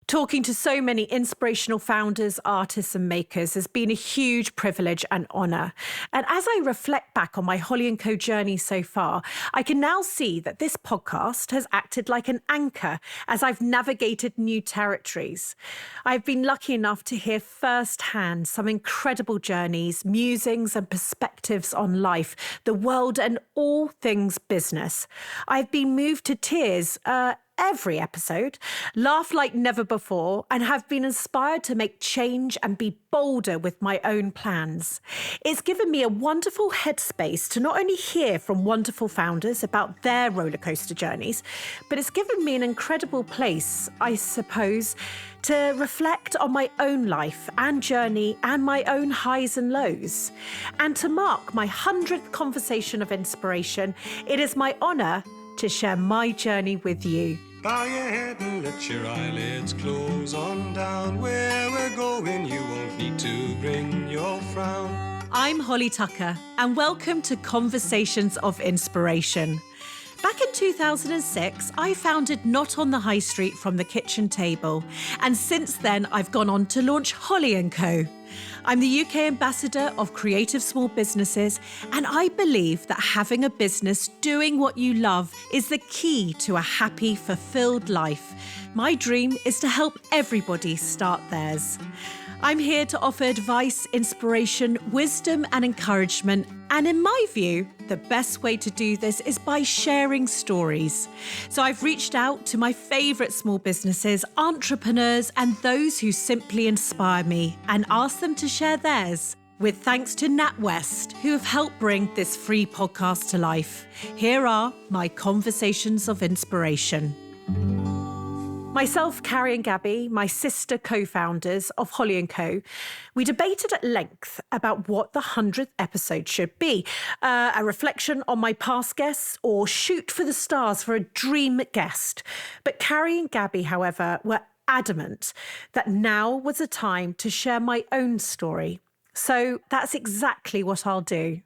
Talking to so many inspirational founders, artists and makers has been a huge privilege and honour. And as I reflect back on my Holly & Co journey so far, I can now see that this podcast has acted like an anchor as I've navigated new territories. I've been lucky enough to hear firsthand some incredible journeys, musings and perspectives on life, the world and all things business. I've been moved to tears every episode, laugh like never before, and have been inspired to make change and be bolder with my own plans. It's given me a wonderful headspace to not only hear from wonderful founders about their rollercoaster journeys, but it's given me an incredible place, I suppose, to reflect on my own life and journey and my own highs and lows. And to mark my 100th conversation of inspiration, it is my honour to share my journey with you. Bow your head and let your eyelids close on down. Where we're going, you won't need to bring your frown. I'm Holly Tucker, and welcome to Conversations of Inspiration. Back in 2006, I founded Not on the High Street from the kitchen table, and since then I've gone on to launch Holly & Co. I'm the UK ambassador of creative small businesses, and I believe that having a business doing what you love is the key to a happy, fulfilled life. My dream is to help everybody start theirs. I'm here to offer advice, inspiration, wisdom and encouragement. And in my view, the best way to do this is by sharing stories. So I've reached out to my favourite small businesses, entrepreneurs and those who simply inspire me and asked them to share theirs. With thanks to NatWest, who have helped bring this free podcast to life. Here are my Conversations of Inspiration. Myself, Carrie and Gabby, my sister co-founders of Holly & Co, we debated at length about what the 100th episode should be. A reflection on my past guests or shoot for the stars for a dream guest. But Carrie and Gabby, however, were adamant that now was a time to share my own story. So that's exactly what I'll do.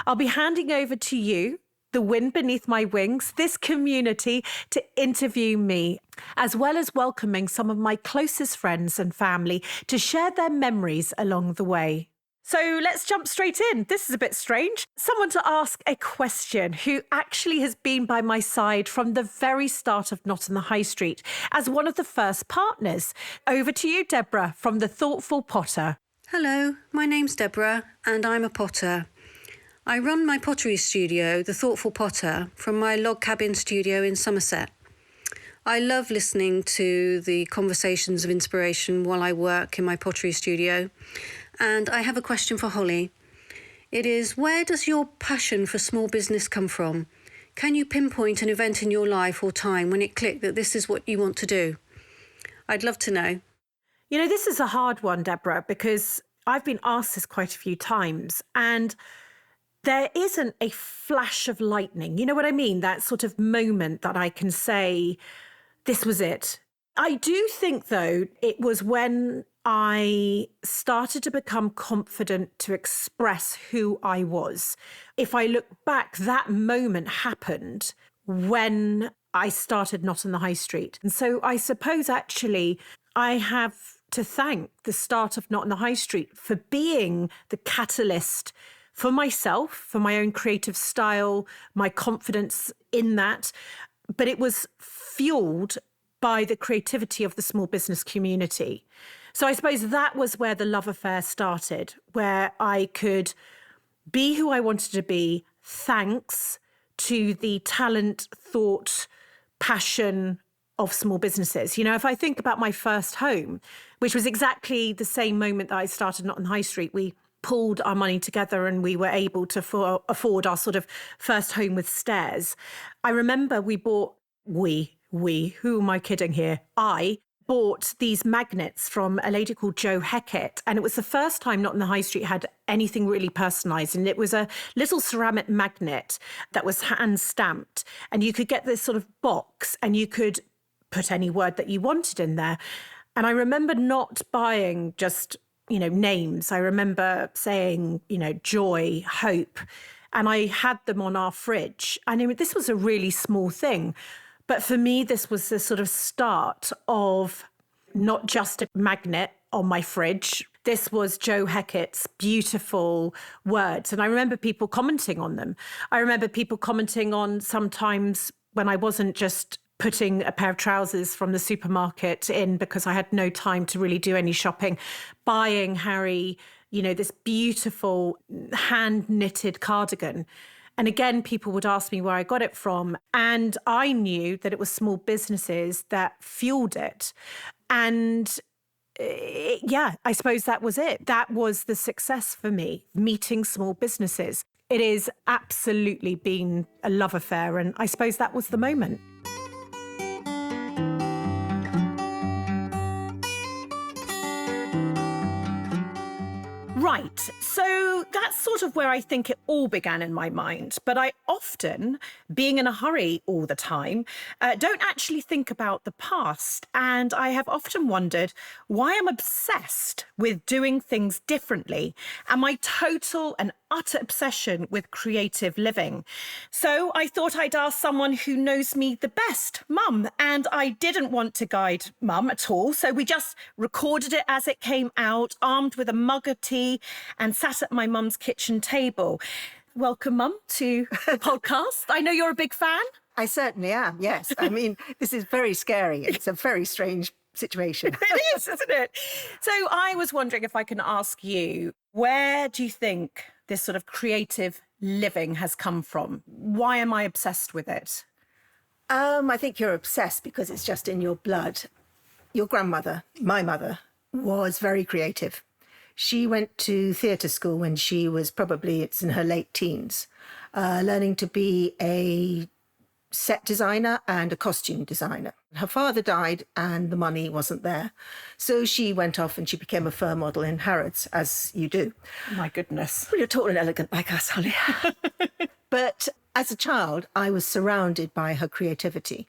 I'll be handing over to you, the wind beneath my wings, this community, to interview me, as well as welcoming some of my closest friends and family to share their memories along the way. So let's jump straight in. This is a bit strange. Someone to ask a question who actually has been by my side from the very start of Not on the High Street as one of the first partners. Over to you, Deborah, from The Thoughtful Potter. Hello, my name's Deborah and I'm a potter. I run my pottery studio, The Thoughtful Potter, from my log cabin studio in Somerset. I love listening to the conversations of inspiration while I work in my pottery studio. And I have a question for Holly. It is, where does your passion for small business come from? Can you pinpoint an event in your life or time when it clicked that this is what you want to do? I'd love to know. You know, this is a hard one, Deborah, because I've been asked this quite a few times, and there isn't a flash of lightning. You know what I mean? That sort of moment that I can say, this was it. I do think, though, it was when I started to become confident to express who I was. If I look back, that moment happened when I started Not on the High Street. And so I suppose actually I have to thank the start of Not on the High Street for being the catalyst for myself, for my own creative style, my confidence in that. But it was fueled by the creativity of the small business community. So I suppose that was where the love affair started, where I could be who I wanted to be, thanks to the talent, thought, passion of small businesses. You know, if I think about my first home, which was exactly the same moment that I started Not on the High Street, we pulled our money together and we were able to afford our sort of first home with stairs. I remember who am I kidding here? I bought these magnets from a lady called Jo Heckett, and it was the first time Not on the High Street had anything really personalised, and it was a little ceramic magnet that was hand stamped, and you could get this sort of box and you could put any word that you wanted in there. And I remember not buying just names. I remember saying, joy, hope, and I had them on our fridge. I mean, this was a really small thing, but for me, this was the sort of start of not just a magnet on my fridge. This was Joe Heckett's beautiful words. And I remember people commenting on them. I remember people commenting on sometimes when I wasn't just putting a pair of trousers from the supermarket in because I had no time to really do any shopping, buying Harry, this beautiful hand-knitted cardigan. And again, people would ask me where I got it from. And I knew that it was small businesses that fueled it. And I suppose that was it. That was the success for me, meeting small businesses. It has absolutely been a love affair. And I suppose that was the moment. Right. So that's sort of where I think it all began in my mind. But I often, being in a hurry all the time, don't actually think about the past. And I have often wondered why I'm obsessed with doing things differently and my total and utter obsession with creative living. So I thought I'd ask someone who knows me the best, Mum. And I didn't want to guide Mum at all. So we just recorded it as it came out, armed with a mug of tea, and sat at my mum's kitchen table. Welcome, Mum, to the podcast. I know you're a big fan. I certainly am, yes. I mean, this is very scary. It's a very strange situation. It is, isn't it? So I was wondering if I can ask you, where do you think this sort of creative living has come from? Why am I obsessed with it? I think you're obsessed because it's just in your blood. Your grandmother, my mother, was very creative. She went to theatre school when she was it's in her late teens, learning to be a set designer and a costume designer. Her father died and the money wasn't there. So she went off and she became a fur model in Harrods, as you do. My goodness. Well, you're tall and elegant like us, Holly. But as a child, I was surrounded by her creativity.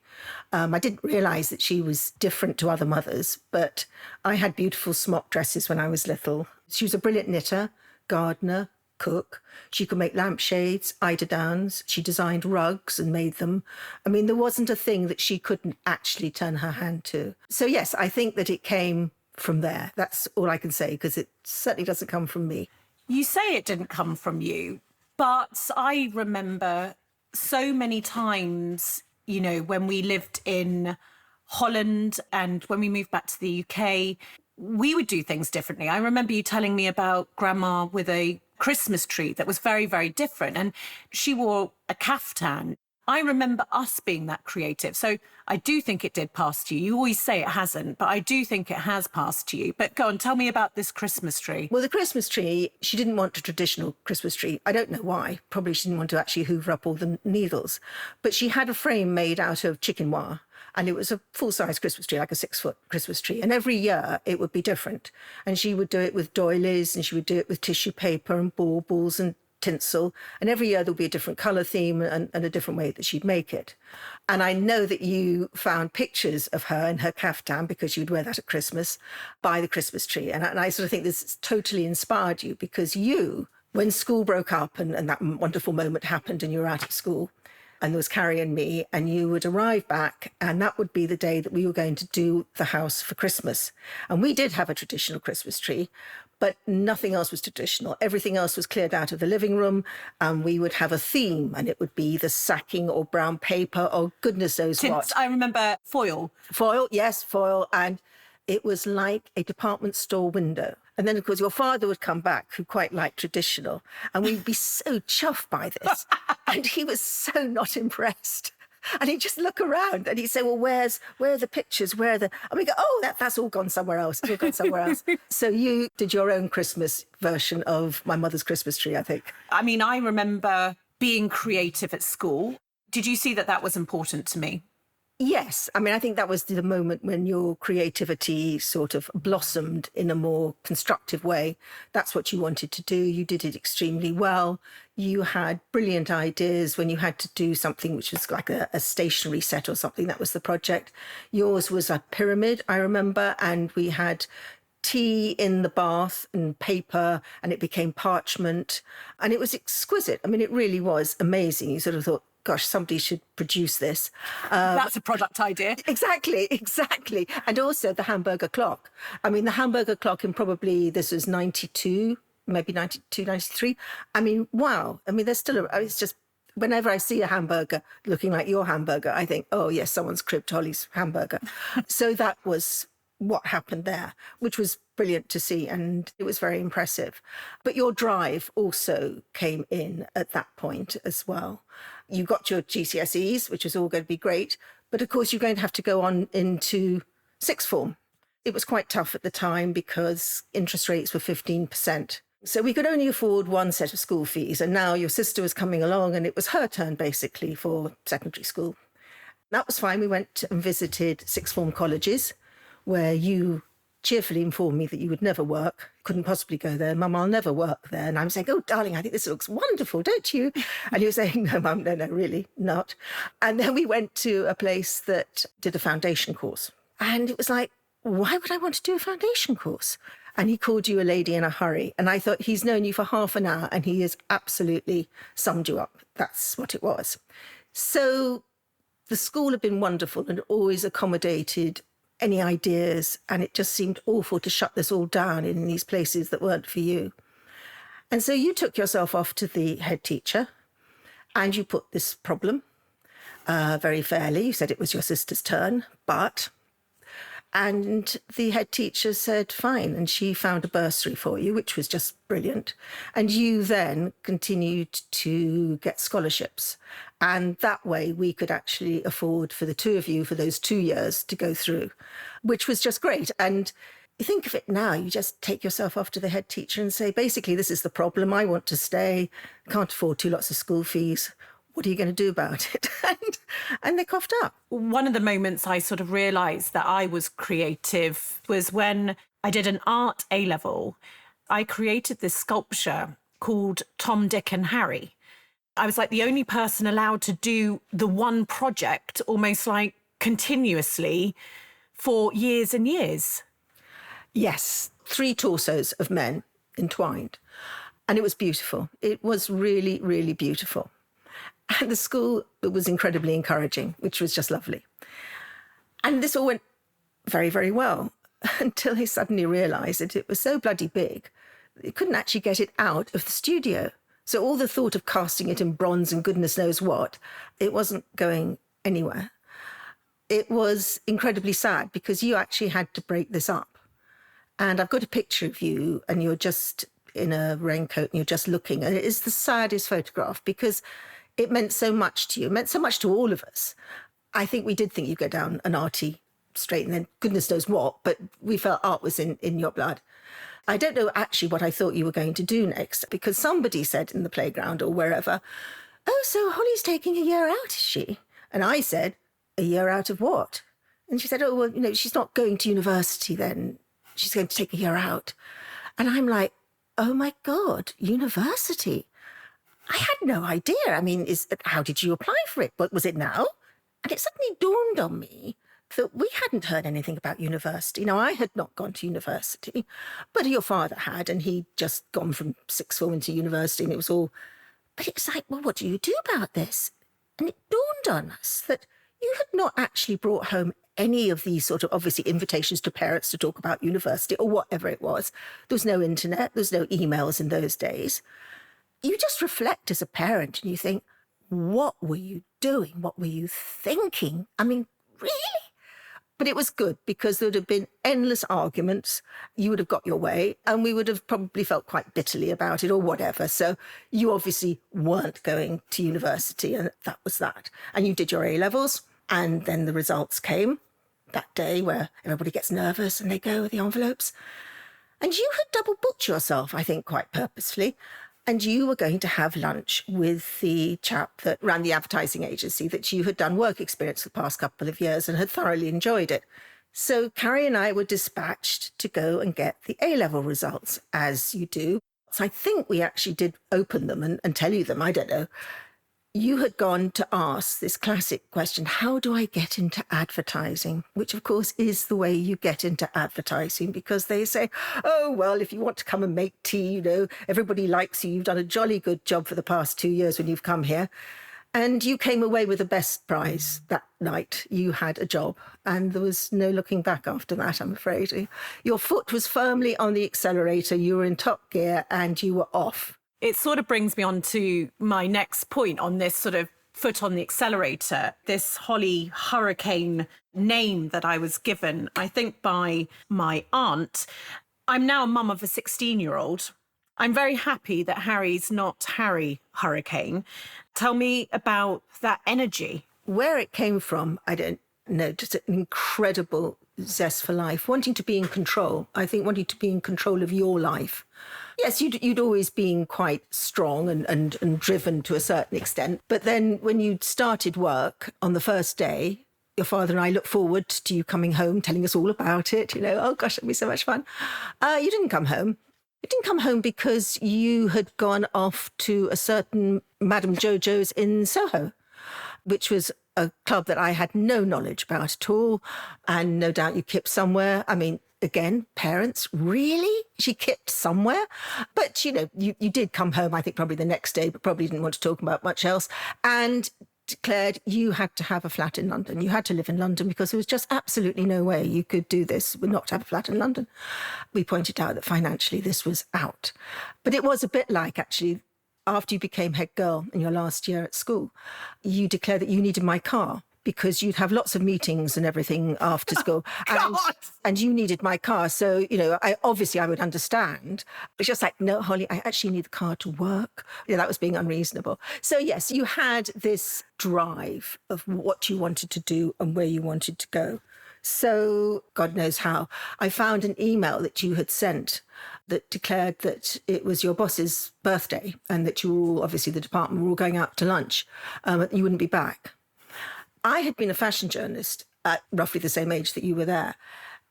I didn't realise that she was different to other mothers, but I had beautiful smock dresses when I was little. She was a brilliant knitter, gardener, cook. She could make lampshades, eiderdowns. She designed rugs and made them. I mean, there wasn't a thing that she couldn't actually turn her hand to. So yes, I think that it came from there. That's all I can say, because it certainly doesn't come from me. You say it didn't come from you, but I remember so many times, when we lived in Holland and when we moved back to the UK, we would do things differently. I remember you telling me about Grandma with a Christmas tree that was very, very different. And she wore a caftan. I remember us being that creative. So I do think it did pass to you. You always say it hasn't, but I do think it has passed to you. But go on, tell me about this Christmas tree. Well, the Christmas tree, she didn't want a traditional Christmas tree. I don't know why. Probably she didn't want to actually hoover up all the needles. But she had a frame made out of chicken wire. And it was a full-size Christmas tree, like a 6-foot Christmas tree. And every year it would be different. And she would do it with doilies, and she would do it with tissue paper and baubles and tinsel. And every year there'll be a different colour theme and a different way that she'd make it. And I know that you found pictures of her in her caftan, because you would wear that at Christmas, by the Christmas tree. And I sort of think this totally inspired you, because you, when school broke up and that wonderful moment happened and you were out at school, and there was Carrie and me, and you would arrive back, and that would be the day that we were going to do the house for Christmas. And we did have a traditional Christmas tree, but nothing else was traditional. Everything else was cleared out of the living room, and we would have a theme, and it would be the sacking or brown paper or goodness knows what. I remember foil. Foil, yes, foil. And it was like a department store window. And then, of course, your father would come back, who quite liked traditional, and we'd be so chuffed by this. And he was so not impressed. And he'd just look around and he'd say, well, where are the pictures? Where are the... And we go, oh, that's all gone somewhere else. It's all gone somewhere else. So you did your own Christmas version of my mother's Christmas tree, I think. I mean, I remember being creative at school. Did you see that was important to me? Yes. I mean, I think that was the moment when your creativity sort of blossomed in a more constructive way. That's what you wanted to do. You did it extremely well. You had brilliant ideas when you had to do something which was like a stationery set or something. That was the project. Yours was a pyramid, I remember, and we had tea in the bath and paper, and it became parchment, and it was exquisite. I mean, it really was amazing. You sort of thought, gosh, somebody should produce this. That's a product idea. Exactly. And also the hamburger clock. I mean, the hamburger clock in probably, this was 92, maybe 92, 93. I mean, wow. I mean, there's still, it's just, whenever I see a hamburger looking like your hamburger, I think, oh, yes, someone's cribbed Holly's hamburger. So that was what happened there, which was brilliant to see. And it was very impressive. But your drive also came in at that point as well. You got your GCSEs, which was all going to be great. But of course, you're going to have to go on into sixth form. It was quite tough at the time because interest rates were 15%. So we could only afford one set of school fees. And now your sister was coming along and it was her turn, basically, for secondary school. That was fine. We went and visited sixth form colleges where you cheerfully informed me that you would never work, couldn't possibly go there. Mum, I'll never work there. And I'm saying, oh, darling, I think this looks wonderful, don't you? And you were saying, no, Mum, no, really not. And then we went to a place that did a foundation course. And it was like, why would I want to do a foundation course? And he called you a lady in a hurry. And I thought, he's known you for half an hour and he has absolutely summed you up. That's what it was. So the school had been wonderful and always accommodated any ideas, and it just seemed awful to shut this all down in these places that weren't for you. And so you took yourself off to the head teacher and you put this problem very fairly. You said it was your sister's turn, and the head teacher said, fine. And she found a bursary for you, which was just brilliant. And you then continued to get scholarships. And that way we could actually afford for the two of you for those 2 years to go through, which was just great. And you think of it now, you just take yourself off to the head teacher and say, basically, this is the problem. I want to stay. Can't afford 2 lots of school fees. What are you going to do about it? And they coughed up. One of the moments I sort of realised that I was creative was when I did an art A-level. I created this sculpture called Tom, Dick and Harry. I was like the only person allowed to do the one project almost like continuously for years and years. Yes, 3 torsos of men entwined. And it was beautiful. It was really, really beautiful. And the school was incredibly encouraging, which was just lovely. And this all went very, very well until they suddenly realised that it was so bloody big, they couldn't actually get it out of the studio. So all the thought of casting it in bronze and goodness knows what, it wasn't going anywhere. It was incredibly sad because you actually had to break this up. And I've got a picture of you and you're just in a raincoat and you're just looking. And it is the saddest photograph because it meant so much to you. It meant so much to all of us. I think we did think you'd go down an arty straight and then goodness knows what, but we felt art was in your blood. I don't know actually what I thought you were going to do next because somebody said in the playground or wherever, oh, so Holly's taking a year out, is she? And I said, a year out of what? And she said, oh, well, she's not going to university then. She's going to take a year out. And I'm like, oh my God, university. I had no idea. I mean, how did you apply for it? What was it now? And it suddenly dawned on me that we hadn't heard anything about university. Now, I had not gone to university, but your father had, and he'd just gone from sixth form into university, and it was all... But it was like, well, what do you do about this? And it dawned on us that you had not actually brought home any of these sort of, obviously, invitations to parents to talk about university or whatever it was. There was no internet, there was no emails in those days. You just reflect as a parent and you think, what were you doing? What were you thinking? I mean, really? But it was good because there would have been endless arguments. You would have got your way and we would have probably felt quite bitterly about it or whatever. So you obviously weren't going to university and that was that. And you did your A-levels and then the results came that day where everybody gets nervous and they go with the envelopes. And you had double booked yourself, I think, quite purposefully. And you were going to have lunch with the chap that ran the advertising agency that you had done work experience for the past couple of years and had thoroughly enjoyed it. So Carrie and I were dispatched to go and get the A-level results, as you do. So I think we actually did open them and tell you them, I don't know. You had gone to ask this classic question, how do I get into advertising? Which, of course, is the way you get into advertising because they say, oh, well, if you want to come and make tea, everybody likes you. You've done a jolly good job for the past 2 years when you've come here. And you came away with the best prize that night. You had a job, and there was no looking back after that, I'm afraid. Your foot was firmly on the accelerator, you were in top gear, and you were off. It sort of brings me on to my next point on this sort of foot on the accelerator, this Holly Hurricane name that I was given, I think, by my aunt. I'm now a mum of a 16-year-old. I'm very happy that Harry's not Harry Hurricane. Tell me about that energy. Where it came from, I don't know, just an incredible zest for life, wanting to be in control. I think wanting to be in control of your life. Yes, you'd always been quite strong and driven to a certain extent. But then when you started work on the first day, your father and I looked forward to you coming home, telling us all about it. Oh gosh, it'll be so much fun. You didn't come home. You didn't come home because you had gone off to a certain Madame Jojo's in Soho, which was a club that I had no knowledge about at all. And no doubt you kipped somewhere. I mean, again, parents, really? She kipped somewhere? But, you did come home, I think, probably the next day, but probably didn't want to talk about much else. And declared you had to have a flat in London. You had to live in London because there was just absolutely no way you could do this but not have a flat in London. We pointed out that financially this was out. But it was a bit like, actually, after you became head girl in your last year at school, you declared that you needed my car because you'd have lots of meetings and everything after school. And you needed my car. So, I would understand. It's just like, no, Holly, I actually need the car to work. That was being unreasonable. So, yes, you had this drive of what you wanted to do and where you wanted to go. So, God knows how, I found an email that you had sent that declared that it was your boss's birthday and that you were all, obviously the department, were all going out to lunch. You wouldn't be back. I had been a fashion journalist at roughly the same age that you were there.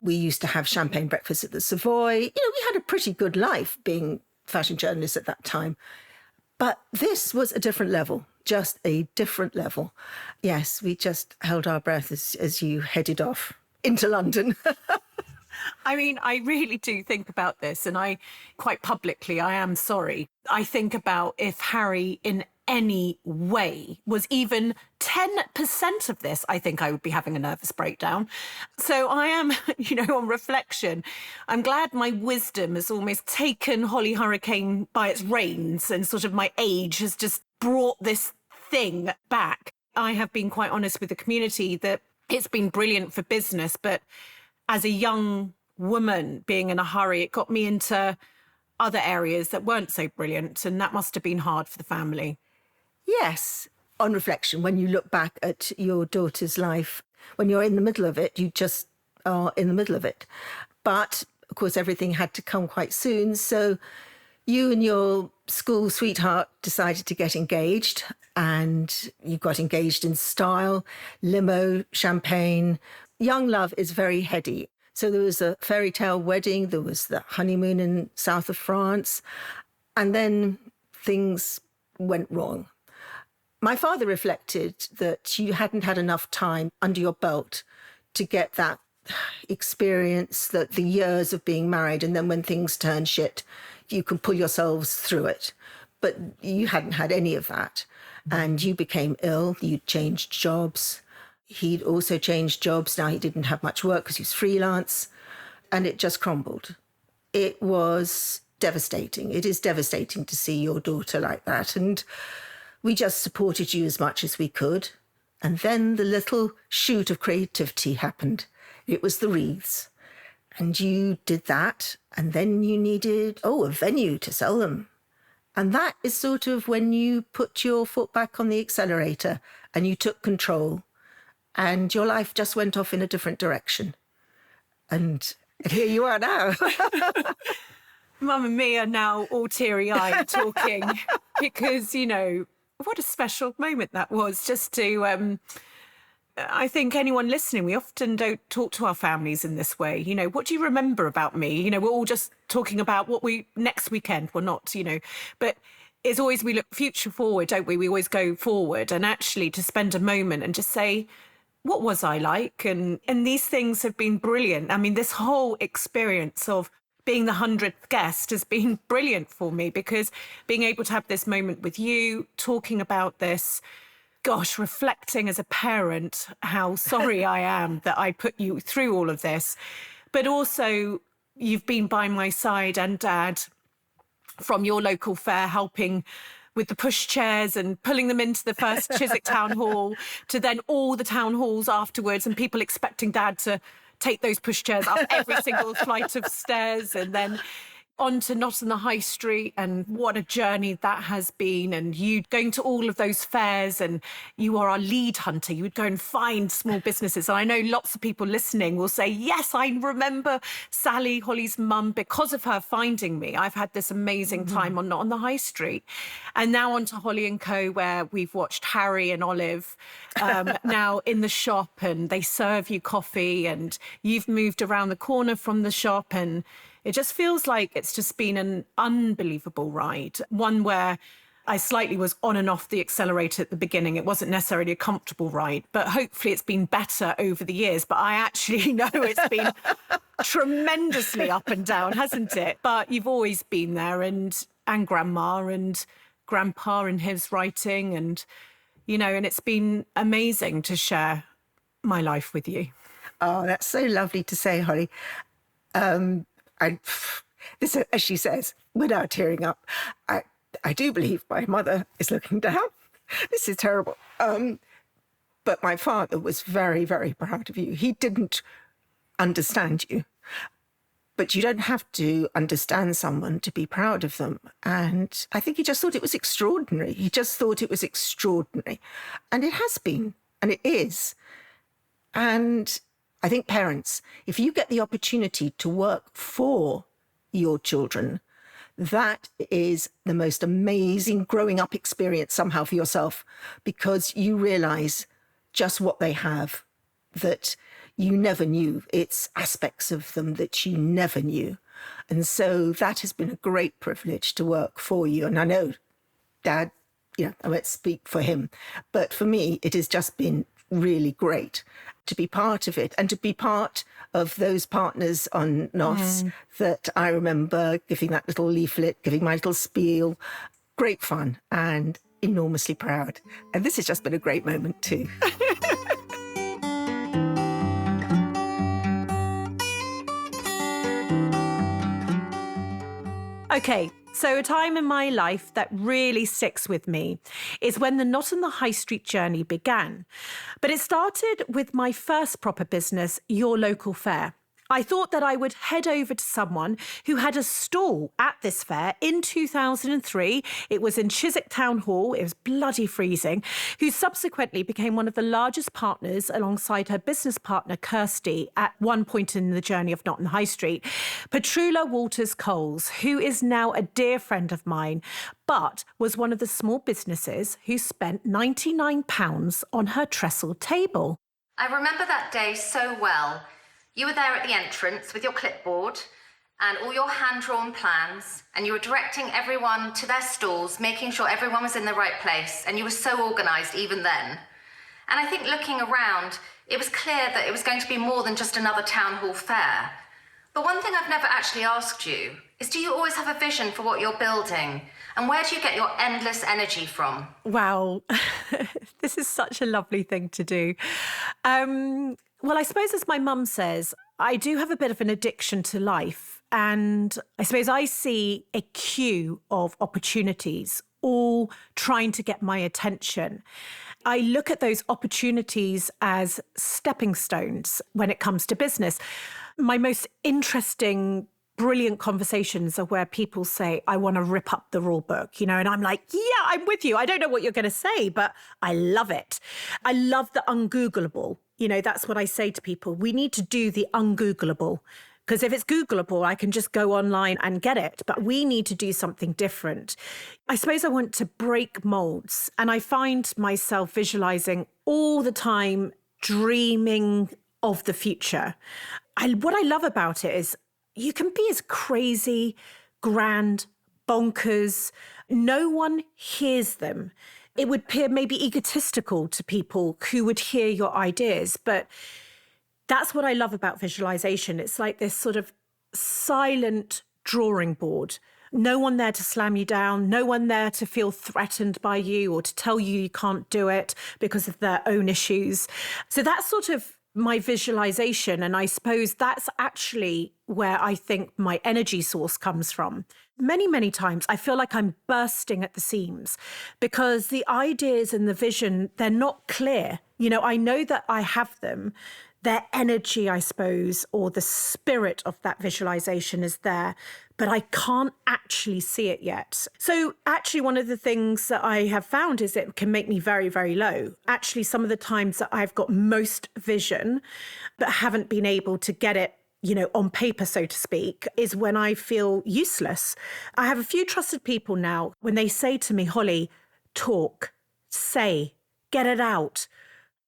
We used to have champagne breakfast at the Savoy. We had a pretty good life being fashion journalists at that time. But this was a different level, just a different level. Yes, we just held our breath as you headed off into London. I mean, I really do think about this, and I am sorry. I think about if Harry in any way was even 10% of this, I think I would be having a nervous breakdown. So I am, on reflection, I'm glad my wisdom has almost taken Holly Hurricane by its reins, and sort of my age has just brought this thing back. I have been quite honest with the community that it's been brilliant for business, but as a young woman being in a hurry, it got me into other areas that weren't so brilliant, and that must have been hard for the family. Yes. On reflection, when you look back at your daughter's life, when you're in the middle of it, you just are in the middle of it. But, of course, everything had to come quite soon. So you and your school sweetheart decided to get engaged, and you got engaged in style, limo, champagne. Young love is very heady. So there was a fairy tale wedding, there was the honeymoon in south of France, and then things went wrong. My father reflected that you hadn't had enough time under your belt to get that experience, that the years of being married, and then when things turn shit, you can pull yourselves through it. But you hadn't had any of that. And you became ill, you changed jobs. He'd also changed jobs. Now he didn't have much work because he was freelance, and it just crumbled. It was devastating. It is devastating to see your daughter like that. And we just supported you as much as we could. And then the little shoot of creativity happened. It was the wreaths. And you did that. And then you needed, a venue to sell them. And that is sort of when you put your foot back on the accelerator and you took control. And your life just went off in a different direction. And here you are now. Mum and me are now all teary-eyed talking because, what a special moment that was, just to, I think anyone listening, we often don't talk to our families in this way. What do you remember about me? We're all just talking about what we next weekend. We're not, but it's always, we look future forward, don't we? We always go forward, and actually to spend a moment and just say, what was I like? And these things have been brilliant. I mean, this whole experience of being the 100th guest has been brilliant for me, because being able to have this moment with you, talking about this, gosh, reflecting as a parent, how sorry I am that I put you through all of this. But also, you've been by my side and Dad from your local fair, helping with the pushchairs and pulling them into the first Chiswick Town Hall, to then all the town halls afterwards, and people expecting Dad to take those pushchairs up every single flight of stairs, and then on to Not on the High Street, and what a journey that has been. And you going to all of those fairs, and you are our lead hunter. You would go and find small businesses. And I know lots of people listening will say, yes, I remember Sally, Holly's mum, because of her finding me. I've had this amazing time on Not on the High Street. And now on to Holly & Co, where we've watched Harry and Olive now in the shop, and they serve you coffee, and you've moved around the corner from the shop, and it just feels like it's just been an unbelievable ride. One where I slightly was on and off the accelerator at the beginning. It wasn't necessarily a comfortable ride, but hopefully it's been better over the years. But I actually know it's been tremendously up and down, hasn't it? But you've always been there, and Grandma and Grandpa and his writing, and, you know, and it's been amazing to share my life with you. Oh, that's so lovely to say, Holly. This, as she says, without tearing up, I do believe my mother is looking down. This is terrible. But my father was very, very proud of you. He didn't understand you, but you don't have to understand someone to be proud of them. And I think he just thought it was extraordinary. He just thought it was extraordinary. And it has been, and it is. And I think parents, if you get the opportunity to work for your children, that is the most amazing growing up experience somehow for yourself, because you realise just what they have that you never knew. It's aspects of them that you never knew. And so that has been a great privilege to work for you. And I know Dad, you know, I won't speak for him, but for me, it has just been really great to be part of it, and to be part of those partners on NOS that I remember giving that little leaflet, giving my little spiel. Great fun and enormously proud. And this has just been a great moment too. Okay, so a time in my life that really sticks with me is when the Not on the High Street journey began. But it started with my first proper business, Your Local Fair. I thought that I would head over to someone who had a stall at this fair in 2003. It was in Chiswick Town Hall. It was bloody freezing, who subsequently became one of the largest partners alongside her business partner, Kirsty, at one point in the journey of Not on the High Street. Petrula Walters-Coles, who is now a dear friend of mine, but was one of the small businesses who spent £99 on her trestle table. I remember that day so well. You were there at the entrance with your clipboard and all your hand-drawn plans, and you were directing everyone to their stalls, making sure everyone was in the right place, and you were so organised even then. And I think looking around, it was clear that it was going to be more than just another town hall fair. But one thing I've never actually asked you is, do you always have a vision for what you're building? And where do you get your endless energy from? Wow, this is such a lovely thing to do. Well, I suppose, as my mum says, I do have a bit of an addiction to life. And I suppose I see a queue of opportunities all trying to get my attention. I look at those opportunities as stepping stones when it comes to business. My most interesting, brilliant conversations are where people say, I want to rip up the rule book, you know, and I'm like, yeah, I'm with you. I don't know what you're going to say, but I love it. I love the ungoogleable. You know, that's what I say to people. We need to do the ungoogleable, because if it's Googleable, I can just go online and get it. But we need to do something different. I suppose I want to break molds, and I find myself visualizing all the time, dreaming of the future. What I love about it is you can be as crazy, grand, bonkers. No one hears them. It would appear maybe egotistical to people who would hear your ideas, but that's what I love about visualization. It's like this sort of silent drawing board no one there to slam you down, no one there to feel threatened by you or to tell you can't do it because of their own issues. So that's sort of my visualization. And I suppose that's actually where I think my energy source comes from. Many, many times I feel like I'm bursting at the seams because the ideas and the vision, they're not clear. I know that I have them. Their energy, I suppose, or the spirit of that visualization is there, but I can't actually see it yet. So actually, one of the things that I have found is it can make me very, very low. Actually, some of the times that I've got most vision, but haven't been able to get it on paper, so to speak, is when I feel useless. I have a few trusted people now, when they say to me, Holly, talk, say, get it out.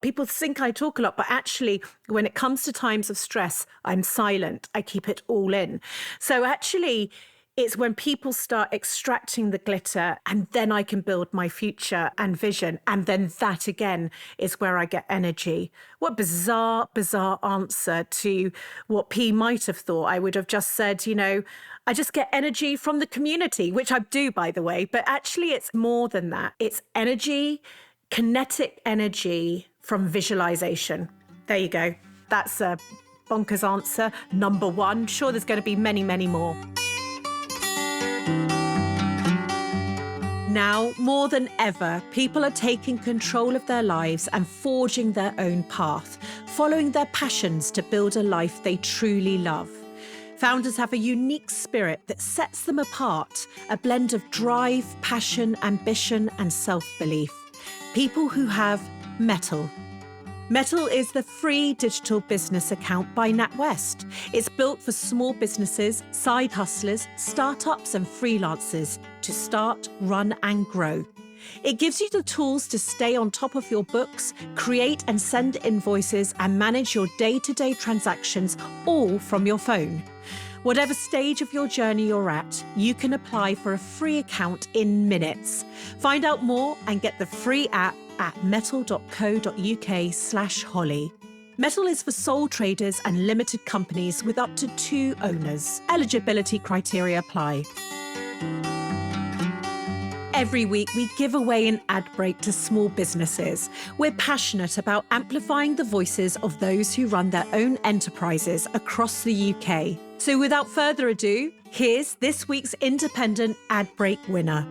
People think I talk a lot, but actually, when it comes to times of stress, I'm silent. I keep it all in. So actually, it's when people start extracting the glitter and then I can build my future and vision. And then that again is where I get energy. What bizarre, bizarre answer to what P might have thought. I would have just said, I just get energy from the community, which I do, by the way. But actually, it's more than that. It's energy, kinetic energy from visualization. There you go. That's a bonkers answer, number one. Sure, there's going to be many, many more. Now, more than ever, people are taking control of their lives and forging their own path, following their passions to build a life they truly love. Founders have a unique spirit that sets them apart, a blend of drive, passion, ambition, and self-belief. People who have Metal. Metal is the free digital business account by NatWest. It's built for small businesses, side hustlers, startups and freelancers to start, run and grow. It gives you the tools to stay on top of your books, create and send invoices and manage your day-to-day transactions all from your phone. Whatever stage of your journey you're at, you can apply for a free account in minutes. Find out more and get the free app at metal.co.uk/Holly. Metal is for sole traders and limited companies with up to 2 owners. Eligibility criteria apply. Every week, we give away an ad break to small businesses. We're passionate about amplifying the voices of those who run their own enterprises across the UK. So without further ado, here's this week's independent ad break winner.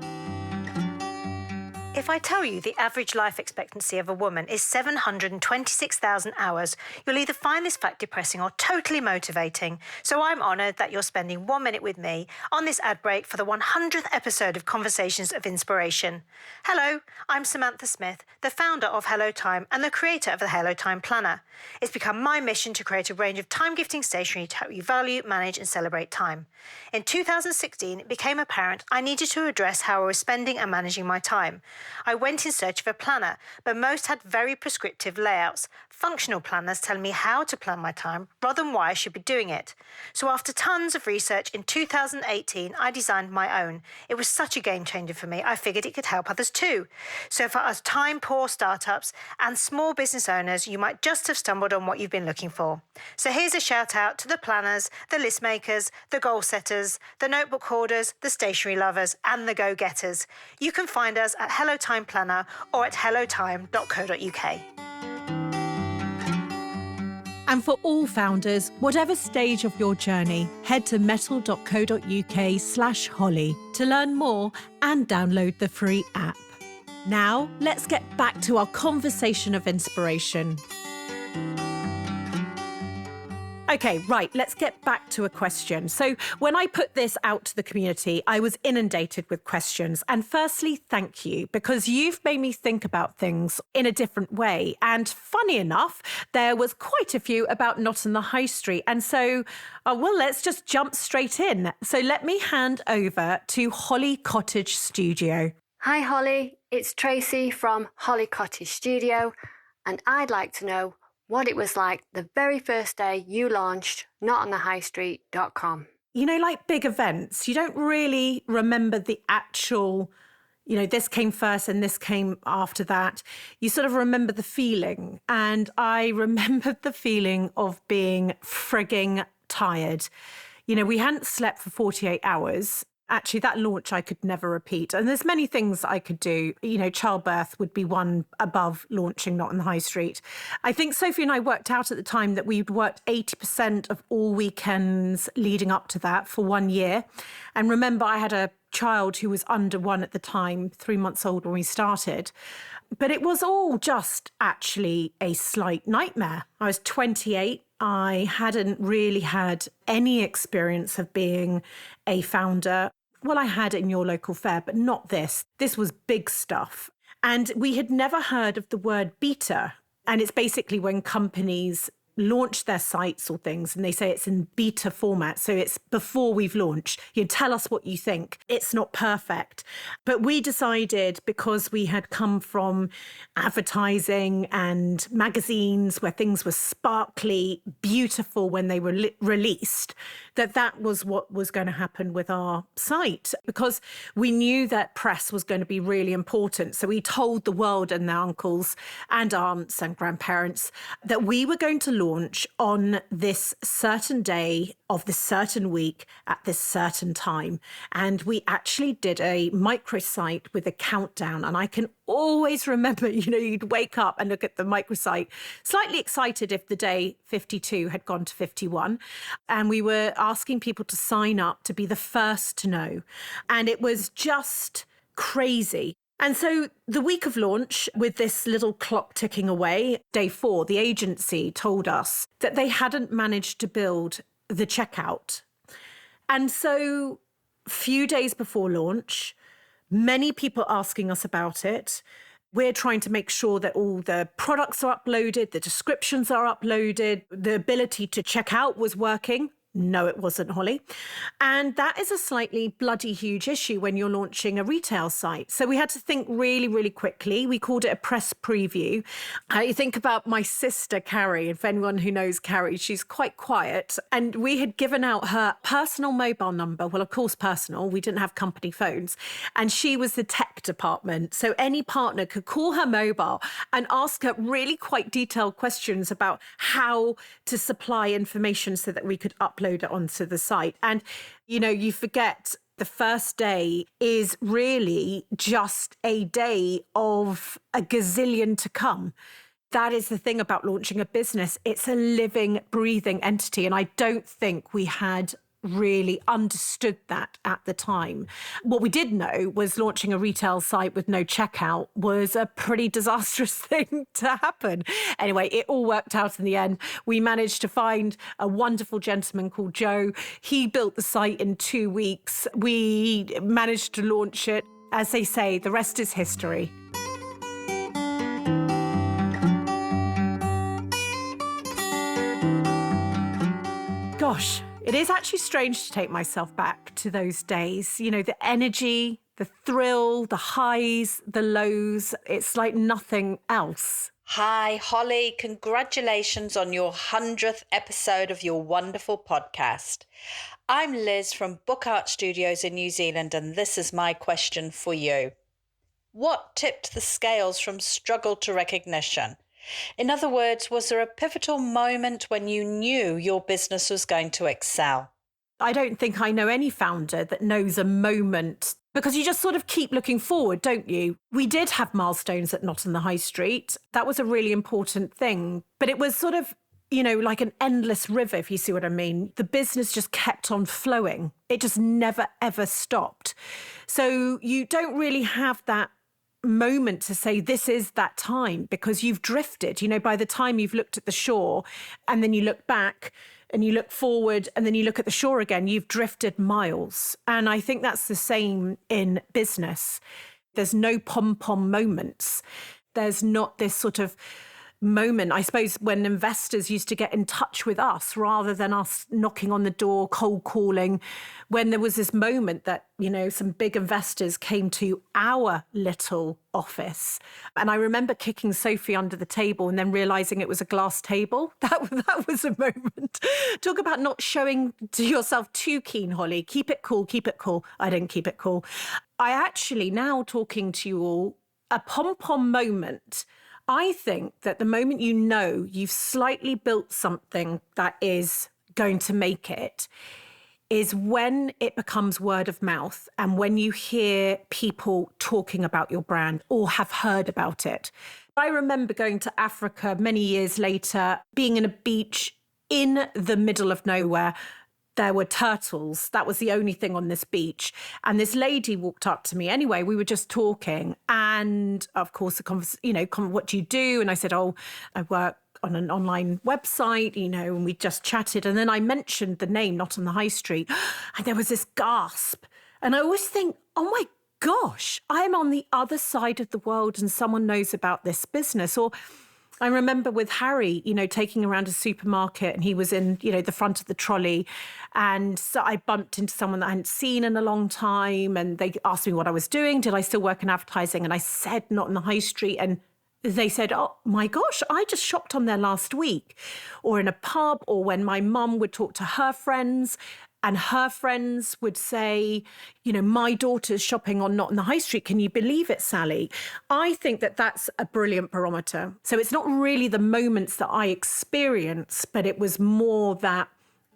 If I tell you the average life expectancy of a woman is 726,000 hours, you'll either find this fact depressing or totally motivating. So I'm honoured that you're spending 1 minute with me on this ad break for the 100th episode of Conversations of Inspiration. Hello, I'm Samantha Smith, the founder of Hello Time and the creator of the Hello Time Planner. It's become my mission to create a range of time-gifting stationery to help you value, manage and celebrate time. In 2016, it became apparent I needed to address how I was spending and managing my time. I went in search of a planner, but most had very prescriptive layouts, functional planners telling me how to plan my time rather than why I should be doing it. So after tons of research, in 2018, I designed my own. It was such a game changer for me, I figured it could help others too. So for us time-poor startups and small business owners, you might just have stumbled on what you've been looking for. So here's a shout out to the planners, the list makers, the goal setters, the notebook hoarders, the stationery lovers, and the go-getters. You can find us at Hello Time Planner or at hellotime.co.uk. And for all founders, whatever stage of your journey, head to metal.co.uk/Holly to learn more and download the free app. Now, let's get back to our conversation of inspiration. Okay, right, let's get back to a question. So when I put this out to the community, I was inundated with questions. And firstly, thank you, because you've made me think about things in a different way. And funny enough, there was quite a few about not on the high street. And so, well, let's just jump straight in. So let me hand over to Holly Cottage Studio. Hi, Holly. It's Tracy from Holly Cottage Studio. And I'd like to know what it was like the very first day you launched notonthehighstreet.com. You know, like big events, you don't really remember the actual, this came first and this came after that. You sort of remember the feeling. And I remembered the feeling of being frigging tired. We hadn't slept for 48 hours. Actually, that launch I could never repeat. And there's many things I could do. You know, childbirth would be one above launching Not on the High Street. I think Sophie and I worked out at the time that we'd worked 80% of all weekends leading up to that for 1 year. And remember, I had a child who was under 1 at the time, 3 months old when we started. But it was all just actually a slight nightmare. I was 28. I hadn't really had any experience of being a founder. Well, I had in Your Local Fair, but not this. This was big stuff. And we had never heard of the word beta. And it's basically when companies launch their sites or things and they say it's in beta format. So it's before we've launched. You tell us what you think. It's not perfect. But we decided, because we had come from advertising and magazines where things were sparkly, beautiful when they were released, that was what was going to happen with our site, because we knew that press was going to be really important. So we told the world and their uncles and aunts and grandparents that we were going to launch on this certain day of this certain week at this certain time. And we actually did a microsite with a countdown. And I can always remember, you'd wake up and look at the microsite, slightly excited if the day 52 had gone to 51. And we were asking people to sign up to be the first to know. And it was just crazy. And so the week of launch, with this little clock ticking away, day 4, the agency told us that they hadn't managed to build the checkout. And so a few days before launch, many people asking us about it. We're trying to make sure that all the products are uploaded, the descriptions are uploaded, the ability to check out was working. No, it wasn't, Holly. And that is a slightly bloody huge issue when you're launching a retail site. So we had to think really, really quickly. We called it a press preview. I think about my sister, Carrie. If anyone who knows Carrie, she's quite quiet. And we had given out her personal mobile number. Well, of course, personal. We didn't have company phones. And she was the tech department. So any partner could call her mobile and ask her really quite detailed questions about how to supply information so that we could upload it onto the site. And, you forget the first day is really just a day of a gazillion to come. That is the thing about launching a business. It's a living, breathing entity. And I don't think we had really understood that at the time. What we did know was launching a retail site with no checkout was a pretty disastrous thing to happen. Anyway, it all worked out in the end. We managed to find a wonderful gentleman called Joe. He built the site in 2 weeks. We managed to launch it. As they say, the rest is history. Gosh. It is actually strange to take myself back to those days. The energy, the thrill, the highs, the lows. It's like nothing else. Hi, Holly. Congratulations on your 100th episode of your wonderful podcast. I'm Liz from Book Art Studios in New Zealand, and this is my question for you. What tipped the scales from struggle to recognition? In other words, was there a pivotal moment when you knew your business was going to excel? I don't think I know any founder that knows a moment, because you just sort of keep looking forward, don't you? We did have milestones at Not on the High Street. That was a really important thing. But it was sort of, like an endless river, if you see what I mean. The business just kept on flowing. It just never, ever stopped. So you don't really have that moment to say this is that time, because you've drifted. By the time you've looked at the shore and then you look back and you look forward and then you look at the shore again, you've drifted miles. And I think that's the same in business. There's no pom-pom moments. There's not this sort of moment, I suppose, when investors used to get in touch with us rather than us knocking on the door, cold calling, when there was this moment that, some big investors came to our little office. And I remember kicking Sophie under the table and then realizing it was a glass table. That was a moment. Talk about not showing to yourself too keen, Holly. Keep it cool, keep it cool. I didn't keep it cool. I actually, now talking to you all, a pom-pom moment, I think that the moment you've slightly built something that is going to make it, is when it becomes word of mouth and when you hear people talking about your brand or have heard about it. I remember going to Africa many years later, being in a beach in the middle of nowhere. There were turtles. That was the only thing on this beach. And this lady walked up to me. Anyway, we were just talking. And of course, what do you do? And I said, oh, I work on an online website, and we just chatted. And then I mentioned the name, Not on the High Street. And there was this gasp. And I always think, oh my gosh, I'm on the other side of the world and someone knows about this business. Or I remember with Harry, taking around a supermarket and he was in, the front of the trolley. And so I bumped into someone that I hadn't seen in a long time. And they asked me what I was doing. Did I still work in advertising? And I said, Not on the High Street. And they said, oh my gosh, I just shopped on there last week, or in a pub, or when my mum would talk to her friends and her friends would say, my daughter's shopping on Not on the High Street. Can you believe it, Sally? I think that that's a brilliant barometer. So it's not really the moments that I experience, but it was more that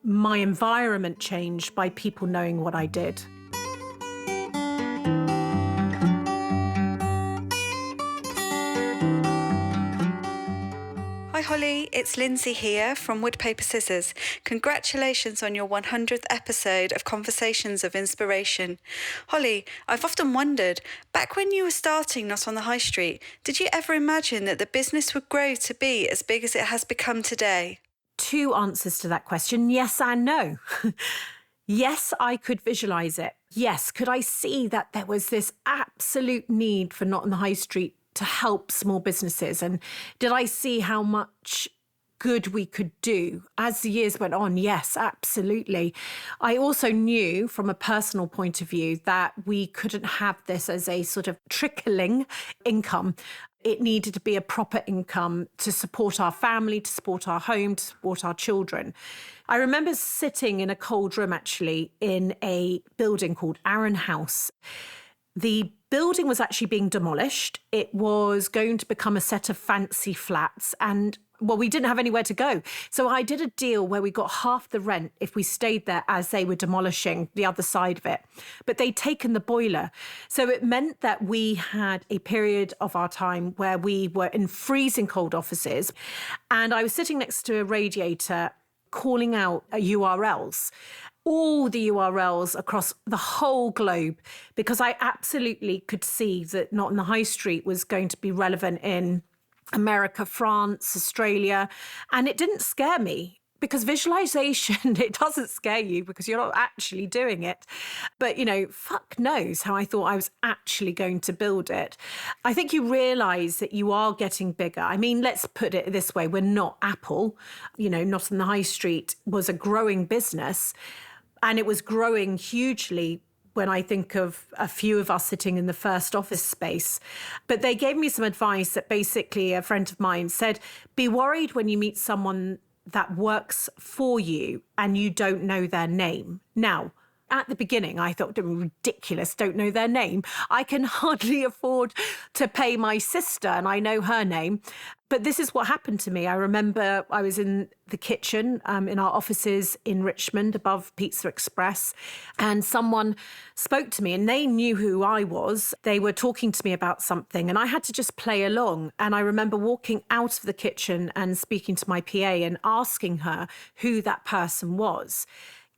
my environment changed by people knowing what I did. Hi Holly, it's Lindsay here from Wood Paper Scissors. Congratulations on your 100th episode of Conversations of Inspiration. Holly, I've often wondered, back when you were starting Not on the High Street, did you ever imagine that the business would grow to be as big as it has become today? Two answers to that question, yes and no. Yes, I could visualise it. Yes, could I see that there was this absolute need for Not on the High Street to help small businesses? And did I see how much good we could do as the years went on? Yes, absolutely. I also knew from a personal point of view that we couldn't have this as a sort of trickling income. It needed to be a proper income to support our family, to support our home, to support our children. I remember sitting in a cold room, actually, in a building called Arran House. The building was actually being demolished. It was going to become a set of fancy flats. And, well, we didn't have anywhere to go. So I did a deal where we got half the rent if we stayed there as they were demolishing the other side of it. But they'd taken the boiler. So it meant that we had a period of our time where we were in freezing cold offices. And I was sitting next to a radiator calling out URLs. All the URLs across the whole globe, because I absolutely could see that Not on the High Street was going to be relevant in America, France, Australia. And it didn't scare me, because visualization, it doesn't scare you because you're not actually doing it. But, fuck knows how I thought I was actually going to build it. I think you realize that you are getting bigger. I mean, let's put it this way. We're not Apple. Not on the High Street was a growing business. And it was growing hugely when I think of a few of us sitting in the first office space. But they gave me some advice that basically a friend of mine said, be worried when you meet someone that works for you and you don't know their name. Now, at the beginning, I thought, ridiculous, don't know their name. I can hardly afford to pay my sister, and I know her name. But this is what happened to me. I remember I was in the kitchen in our offices in Richmond above Pizza Express, and someone spoke to me and they knew who I was. They were talking to me about something and I had to just play along. And I remember walking out of the kitchen and speaking to my PA and asking her who that person was.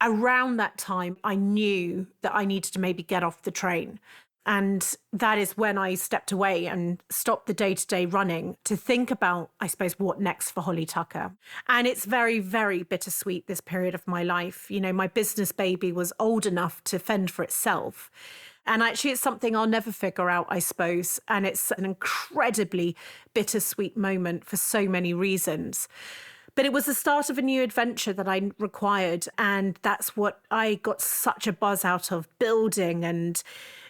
Around that time, I knew that I needed to maybe get off the train. And that is when I stepped away and stopped the day-to-day running to think about, I suppose, what next for Holly Tucker. And it's very, very bittersweet, this period of my life. My business baby was old enough to fend for itself. And actually, it's something I'll never figure out, I suppose. And it's an incredibly bittersweet moment for so many reasons. But it was the start of a new adventure that I required. And that's what I got such a buzz out of, building and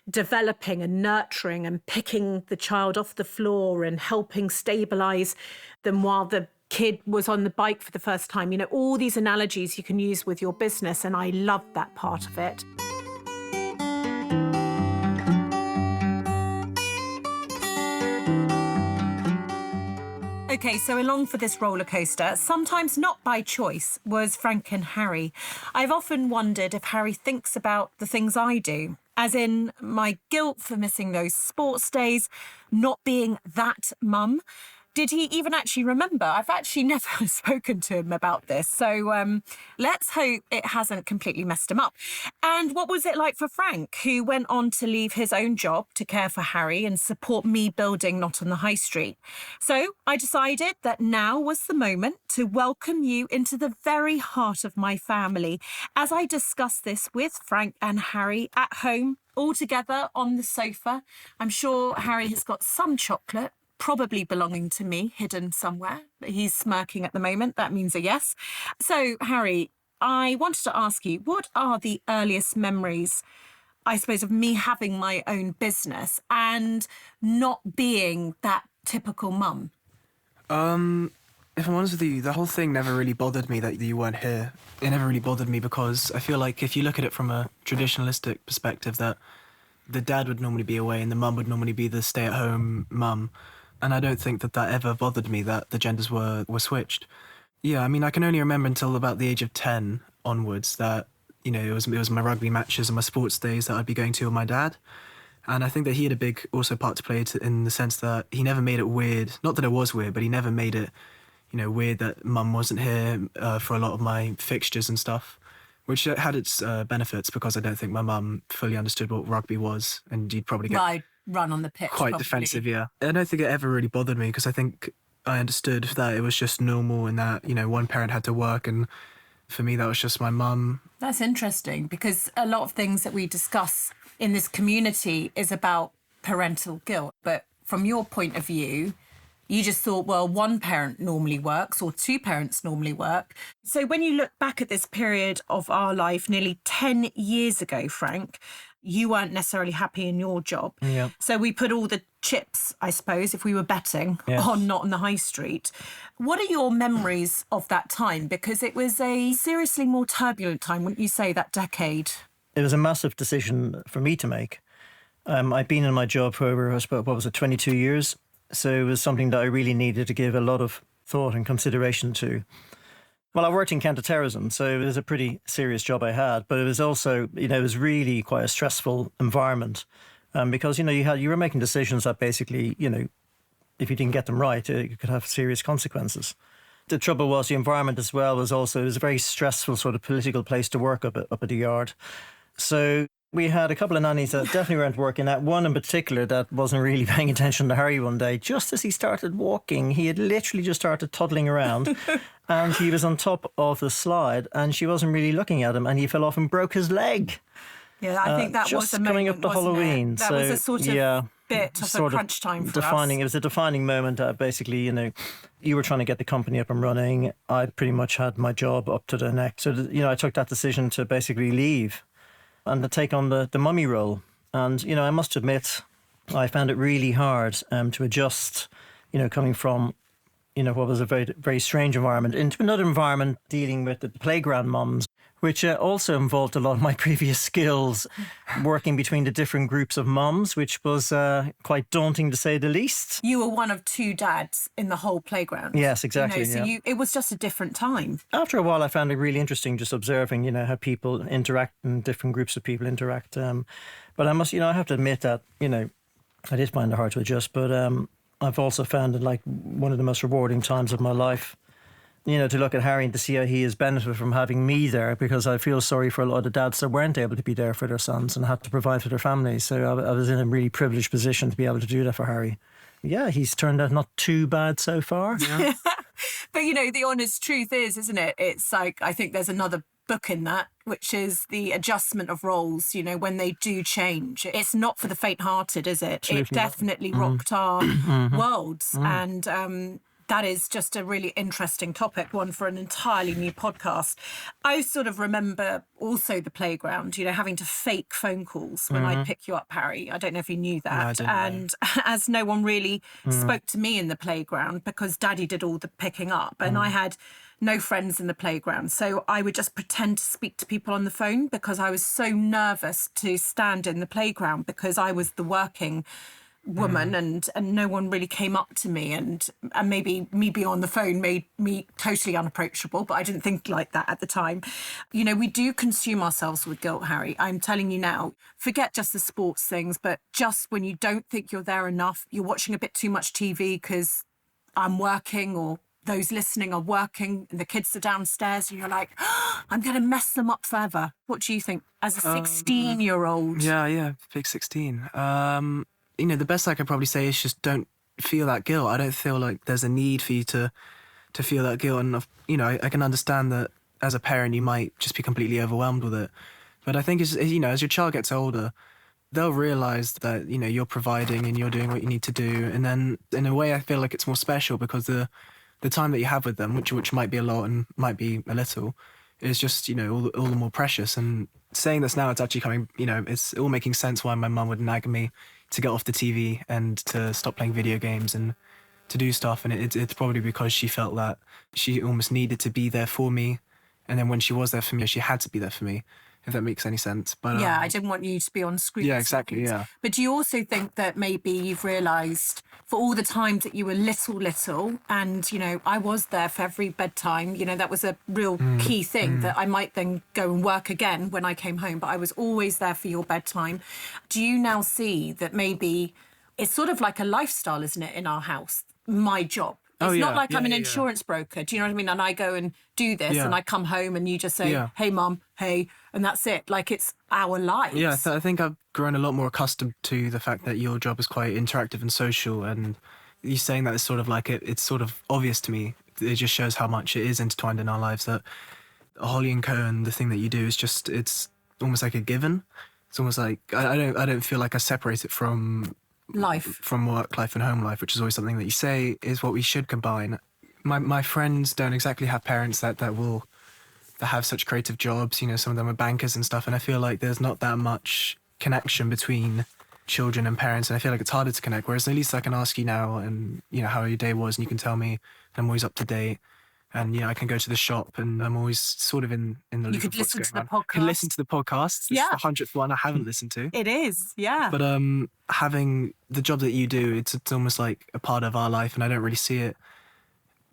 developing and nurturing and picking the child off the floor and helping stabilize them while the kid was on the bike for the first time. All these analogies you can use with your business. And I loved that part of it. Okay, so along for this roller coaster, sometimes not by choice, was Frank and Harry. I've often wondered if Harry thinks about the things I do, as in my guilt for missing those sports days, not being that mum. Did he even actually remember? I've actually never spoken to him about this. So let's hope it hasn't completely messed him up. And what was it like for Frank, who went on to leave his own job to care for Harry and support me building Not on the High Street? So I decided that now was the moment to welcome you into the very heart of my family as I discuss this with Frank and Harry at home, all together on the sofa. I'm sure Harry has got some chocolate, probably belonging to me, hidden somewhere. He's smirking at the moment. That means a yes. So, Harry, I wanted to ask you, what are the earliest memories, I suppose, of me having my own business and not being that typical mum? If I'm honest with you, the whole thing never really bothered me that you weren't here. It never really bothered me because I feel like if you look at it from a traditionalistic perspective, that the dad would normally be away and the mum would normally be the stay-at-home mum. And I don't think that ever bothered me, that the genders were switched. Yeah, I mean, I can only remember until about the age of 10 onwards that, you know, it was my rugby matches and my sports days that I'd be going to with my dad. And I think that he had a big also part to play in the sense that he never made it weird. Not that it was weird, but he never made it, you know, weird that mum wasn't here for a lot of my fixtures and stuff, which had its benefits because I don't think my mum fully understood what rugby was, and you'd probably get run on the pitch. Quite probably. Defensive, yeah. I don't think it ever really bothered me because I think I understood that it was just normal and that, you know, one parent had to work, and for me that was just my mum. That's interesting because a lot of things that we discuss in this community is about parental guilt. But from your point of view, you just thought, well, one parent normally works or two parents normally work. So when you look back at this period of our life nearly 10 years ago, Frank, you weren't necessarily happy in your job. Yeah. So we put all the chips, I suppose, if we were betting, on Not on the High Street. What are your memories of that time? Because it was a seriously more turbulent time, wouldn't you say, that decade? It was a massive decision for me to make. I'd been in my job for over, 22 years. So it was something that I really needed to give a lot of thought and consideration to. Well, I worked in counter-terrorism, so it was a pretty serious job I had, but it was also, you know, it was really quite a stressful environment because, you know, you were making decisions that basically, you know, if you didn't get them right, it could have serious consequences. The trouble was the environment as well it was a very stressful sort of political place to work up at the yard. So we had a couple of nannies that definitely weren't working out. One in particular that wasn't really paying attention to Harry one day. Just as he started walking, he had literally just started toddling around and he was on top of the slide and she wasn't really looking at him and he fell off and broke his leg. Yeah, I think that was a moment, coming up to Halloween. That was a sort of bit of a crunch time for us. It was a defining moment that basically, you know, you were trying to get the company up and running. I pretty much had my job up to the neck. So, you know, I took that decision to basically leave and to take on the mummy role. And, you know, I must admit, I found it really hard to adjust, you know, coming from, you know, what was a very, very strange environment into another environment dealing with the playground mums, which also involved a lot of my previous skills working between the different groups of mums, which was quite daunting to say the least. You were one of two dads in the whole playground. Yes, exactly. You know, so it was just a different time. After a while, I found it really interesting just observing, you know, how people interact and different groups of people interact. But I must, you know, I have to admit that, you know, I did find it hard to adjust, but I've also found it like one of the most rewarding times of my life. You know, to look at Harry and to see how he has benefited from having me there, because I feel sorry for a lot of dads that weren't able to be there for their sons and had to provide for their families. So I was in a really privileged position to be able to do that for Harry. Yeah, he's turned out not too bad so far. Yeah. But, you know, the honest truth is, isn't it? It's like, I think there's another book in that, which is the adjustment of roles, you know, when they do change. It's not for the faint-hearted, is it? Absolutely it definitely rocked our worlds. And that is just a really interesting topic, one for an entirely new podcast. I sort of remember also the playground, you know, having to fake phone calls when I'd pick you up, Harry. I don't know if you knew that. No, I didn't know. As no one really spoke to me in the playground because Daddy did all the picking up and I had no friends in the playground. So I would just pretend to speak to people on the phone because I was so nervous to stand in the playground because I was the working woman and no one really came up to me, and maybe me being on the phone made me totally unapproachable, but I didn't think like that at the time. You know, we do consume ourselves with guilt, Harry. I'm telling you now, forget just the sports things, but just when you don't think you're there enough, you're watching a bit too much TV because I'm working, or those listening are working and the kids are downstairs, and you're like, oh, I'm going to mess them up forever. What do you think as a 16-year-old? Yeah, big 16. You know, the best I could probably say is just don't feel that guilt. I don't feel like there's a need for you to feel that guilt. And, you know, I can understand that as a parent, you might just be completely overwhelmed with it. But I think, you know, as your child gets older, they'll realise that, you know, you're providing and you're doing what you need to do. And then in a way, I feel like it's more special because the time that you have with them, which might be a lot and might be a little, is just, you know, all the more precious. And saying this now, it's actually coming, you know, it's all making sense why my mum would nag me to get off the TV and to stop playing video games and to do stuff. And it's probably because she felt that she almost needed to be there for me. And then when she was there for me, she had to be there for me, if that makes any sense. But yeah, I didn't want you to be on screen. Yeah, exactly, yeah. But do you also think that maybe you've realised for all the times that you were little, and, you know, I was there for every bedtime, you know, that was a real key thing, that I might then go and work again when I came home, but I was always there for your bedtime. Do you now see that maybe it's sort of like a lifestyle, isn't it, in our house, my job? It's not like I'm an insurance broker. Do you know what I mean? And I go and do this and I come home and you just say, hey, Mum, hey, and that's it. Like, it's our lives. Yeah, I think I've grown a lot more accustomed to the fact that your job is quite interactive and social. And you saying that is sort of like, it's sort of obvious to me. It just shows how much it is intertwined in our lives, that Holly & Co. and the thing that you do is just, it's almost like a given. It's almost like, I don't feel like I separate it from life, from work life and home life, which is always something that you say is what we should combine. My friends don't exactly have parents that have such creative jobs. You know, some of them are bankers and stuff, and I feel like there's not that much connection between children and parents, and I feel like it's harder to connect, whereas at least I can ask you now and, you know, how your day was, and you can tell me, and I'm always up to date. And, you know, I can go to the shop and I'm always sort of in the loop. You could of what's listen to going the on. podcast. I can listen to the podcasts. This is the 100th one I haven't listened to. It is, yeah. But having the job that you do, it's almost like a part of our life, and I don't really see it.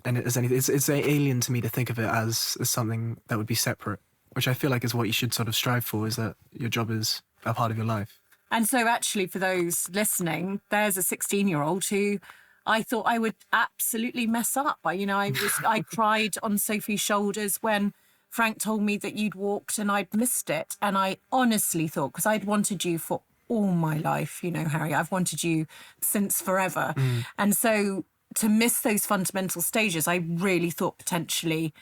And it's alien to me to think of it as something that would be separate, which I feel like is what you should sort of strive for, is that your job is a part of your life. And so actually, for those listening, there's a 16-year-old who I thought I would absolutely mess up. I cried on Sophie's shoulders when Frank told me that you'd walked and I'd missed it. And I honestly thought, because I'd wanted you for all my life, you know, Harry, I've wanted you since forever. And so to miss those fundamental stages, I really thought potentially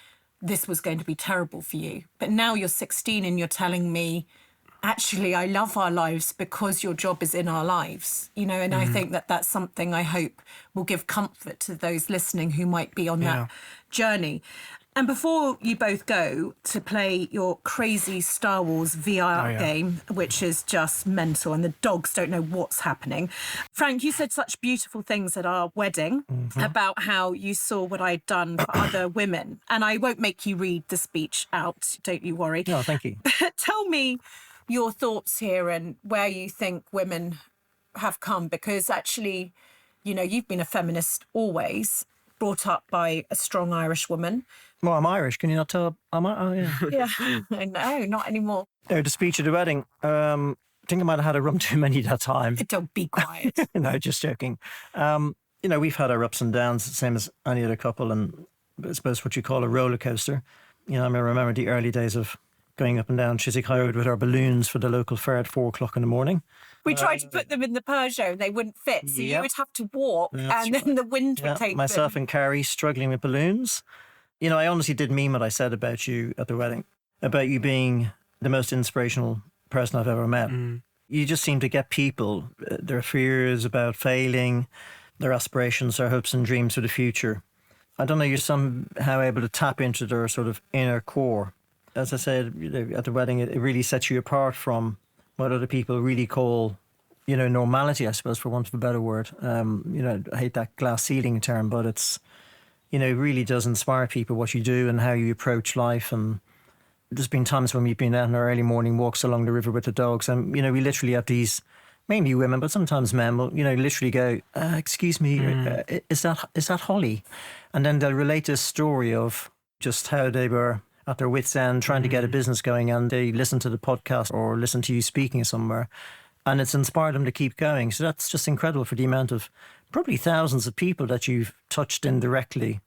this was going to be terrible for you. But now you're 16 and you're telling me, actually, I love our lives because your job is in our lives, you know, and I think that that's something I hope will give comfort to those listening who might be on that journey. And before you both go to play your crazy Star Wars VR game, which is just mental, and the dogs don't know what's happening. Frank, you said such beautiful things at our wedding about how you saw what I'd done for other women. And I won't make you read the speech out, don't you worry. No, thank you. Tell me your thoughts here and where you think women have come, because actually, you know, you've been a feminist always, brought up by a strong Irish woman. Well, I'm Irish. Can you not tell? Oh, yeah. Yeah, no, not anymore. The speech at the wedding. I think I might have had a rum too many that time. Don't be quiet. No, just joking. You know, we've had our ups and downs, same as any other couple, and I suppose what you call a roller coaster. You know, I remember the early days of going up and down Chiswick Road with our balloons for the local fair at 4 o'clock in the morning. We tried to put them in the Peugeot and they wouldn't fit, so you would have to walk and then the wind would take myself them. And Carrie struggling with balloons. You know, I honestly did mean what I said about you at the wedding, about you being the most inspirational person I've ever met. You just seem to get people, their fears about failing, their aspirations, their hopes and dreams for the future. I don't know, you're somehow able to tap into their sort of inner core. As I said, you know, at the wedding, it really sets you apart from what other people really call, you know, normality, I suppose, for want of a better word. You know, I hate that glass ceiling term, but it's, you know, it really does inspire people what you do and how you approach life. And there's been times when we've been out on our early morning walks along the river with the dogs, and, you know, we literally have these mainly women, but sometimes men will, literally go, excuse me, is that Holly? And then they'll relate a story of just how they were at their wits' end trying to get a business going, and they listen to the podcast or listen to you speaking somewhere, and it's inspired them to keep going. So that's just incredible for the amount of probably thousands of people that you've touched indirectly,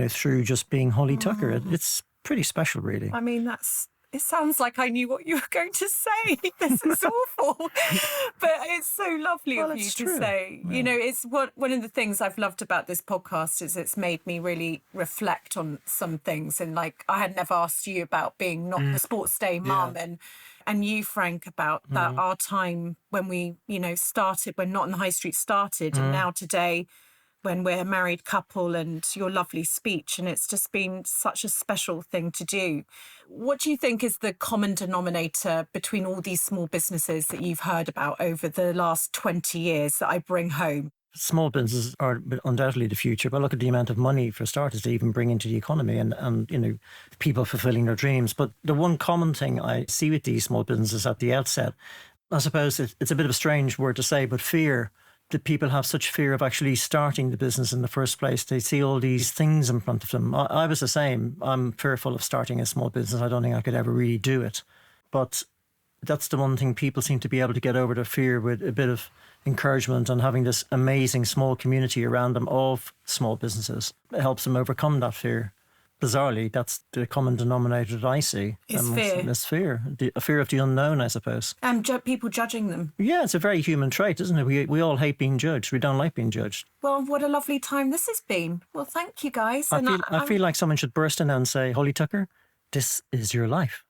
through just being Holly Tucker. It's pretty special, really. I mean, it sounds like I knew what you were going to say. This is awful. But it's so lovely of you to say. Yeah. It's one of the things I've loved about this podcast is it's made me really reflect on some things. And I had never asked you about being not the sports day mum, and you, Frank, about that our time when we, started, when Not on the High Street started, and now today, when we're a married couple, and your lovely speech. And it's just been such a special thing to do. What do you think is the common denominator between all these small businesses that you've heard about over the last 20 years that I bring home? Small businesses are undoubtedly the future, but look at the amount of money, for starters, to even bring into the economy and people fulfilling their dreams. But the one common thing I see with these small businesses at the outset, I suppose it's a bit of a strange word to say, but fear. That people have such fear of actually starting the business in the first place. They see all these things in front of them. I was the same. I'm fearful of starting a small business. I don't think I could ever really do it. But that's the one thing people seem to be able to get over their fear with a bit of encouragement and having this amazing small community around them of small businesses. It helps them overcome that fear. Bizarrely, that's the common denominator that I see. It's fear. It's fear. A fear of the unknown, I suppose. And people judging them. Yeah, it's a very human trait, isn't it? We all hate being judged. We don't like being judged. Well, what a lovely time this has been. Well, thank you, guys. I feel like someone should burst in and say, Holly Tucker, this is your life.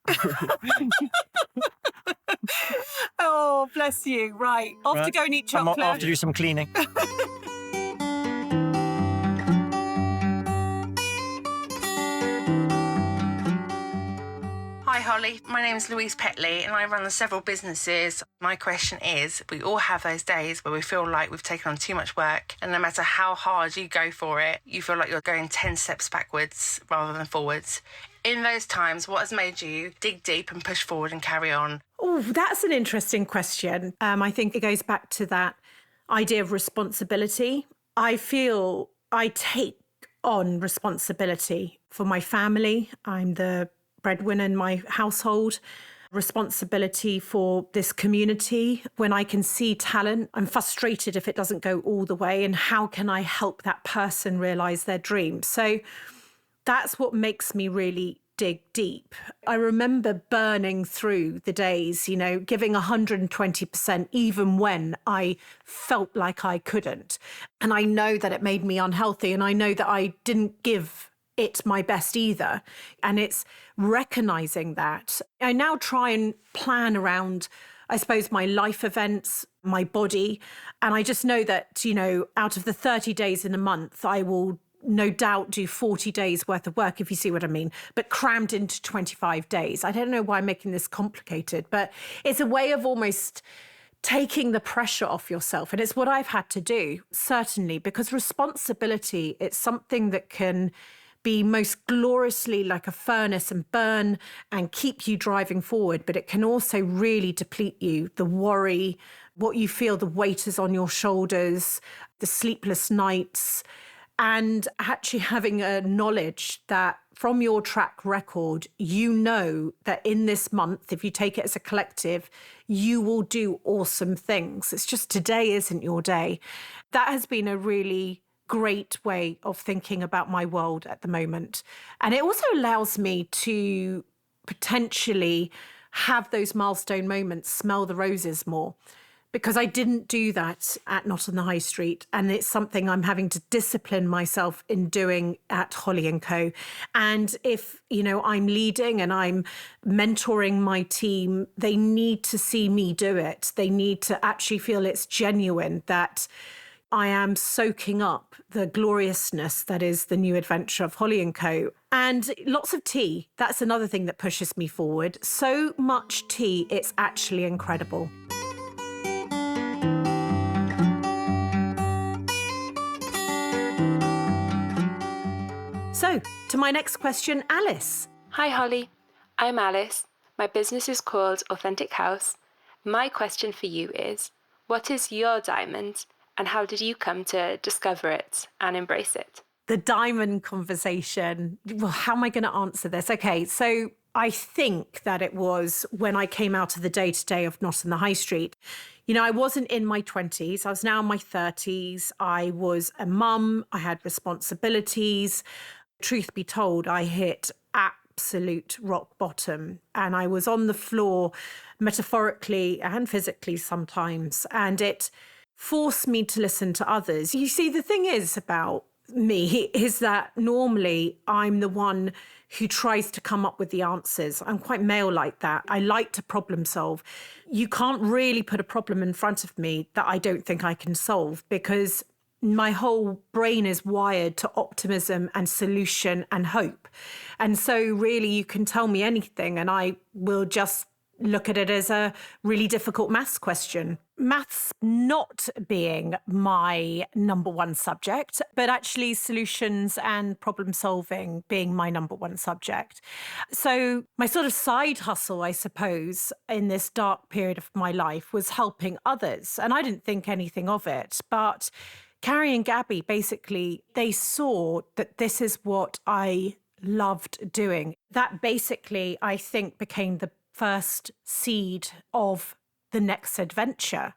Oh, bless you. Right. Off to go and eat chocolate. I'm off to do some cleaning. Hi Holly, my name is Louise Petley and I run several businesses. My question is, we all have those days where we feel like we've taken on too much work, and no matter how hard you go for it, you feel like you're going 10 steps backwards rather than forwards. In those times, what has made you dig deep and push forward and carry on? Oh, that's an interesting question. I think it goes back to that idea of responsibility. I feel I take on responsibility for my family. I'm the breadwinner in my household, responsibility for this community. When I can see talent, I'm frustrated if it doesn't go all the way, and how can I help that person realize their dream? So that's what makes me really dig deep. I remember burning through the days, giving 120%, even when I felt like I couldn't. And I know that it made me unhealthy, and I know that I didn't give it my best either. And it's recognizing that. I now try and plan around, I suppose, my life events, my body. And I just know that, out of the 30 days in a month, I will no doubt do 40 days worth of work, if you see what I mean, but crammed into 25 days. I don't know why I'm making this complicated, but it's a way of almost taking the pressure off yourself. And it's what I've had to do, certainly, because responsibility, it's something that can be most gloriously like a furnace and burn and keep you driving forward, but it can also really deplete you. The worry, what you feel, the weight is on your shoulders, the sleepless nights, and actually having a knowledge that from your track record, that in this month, if you take it as a collective, you will do awesome things. It's just today isn't your day. That has been a really great way of thinking about my world at the moment. And it also allows me to potentially have those milestone moments, smell the roses more, because I didn't do that at Not on the High Street. And it's something I'm having to discipline myself in doing at Holly & Co. And if, I'm leading and I'm mentoring my team, they need to see me do it. They need to actually feel it's genuine, that I am soaking up the gloriousness that is the new adventure of Holly & Co. And lots of tea. That's another thing that pushes me forward. So much tea, it's actually incredible. So, to my next question, Alice. Hi, Holly. I'm Alice. My business is called Authentic House. My question for you is, What is your diamond, and how did you come to discover it and embrace it? The diamond conversation. Well, how am I going to answer this? Okay, so I think that it was when I came out of the day-to-day of Not in the High Street. You know, I wasn't in my 20s. I was now in my 30s. I was a mum. I had responsibilities. Truth be told, I hit absolute rock bottom, and I was on the floor metaphorically and physically sometimes, and it forced me to listen to others. You see, the thing is about me is that normally I'm the one who tries to come up with the answers. I'm quite male like that. I like to problem solve. You can't really put a problem in front of me that I don't think I can solve, because my whole brain is wired to optimism and solution and hope. And so really you can tell me anything and I will just look at it as a really difficult maths question. Maths not being my number one subject, but actually solutions and problem solving being my number one subject. So my sort of side hustle, I suppose, in this dark period of my life was helping others. And I didn't think anything of it. But Carrie and Gabby, basically, they saw that this is what I loved doing. That basically, I think, became the first seed of the next adventure.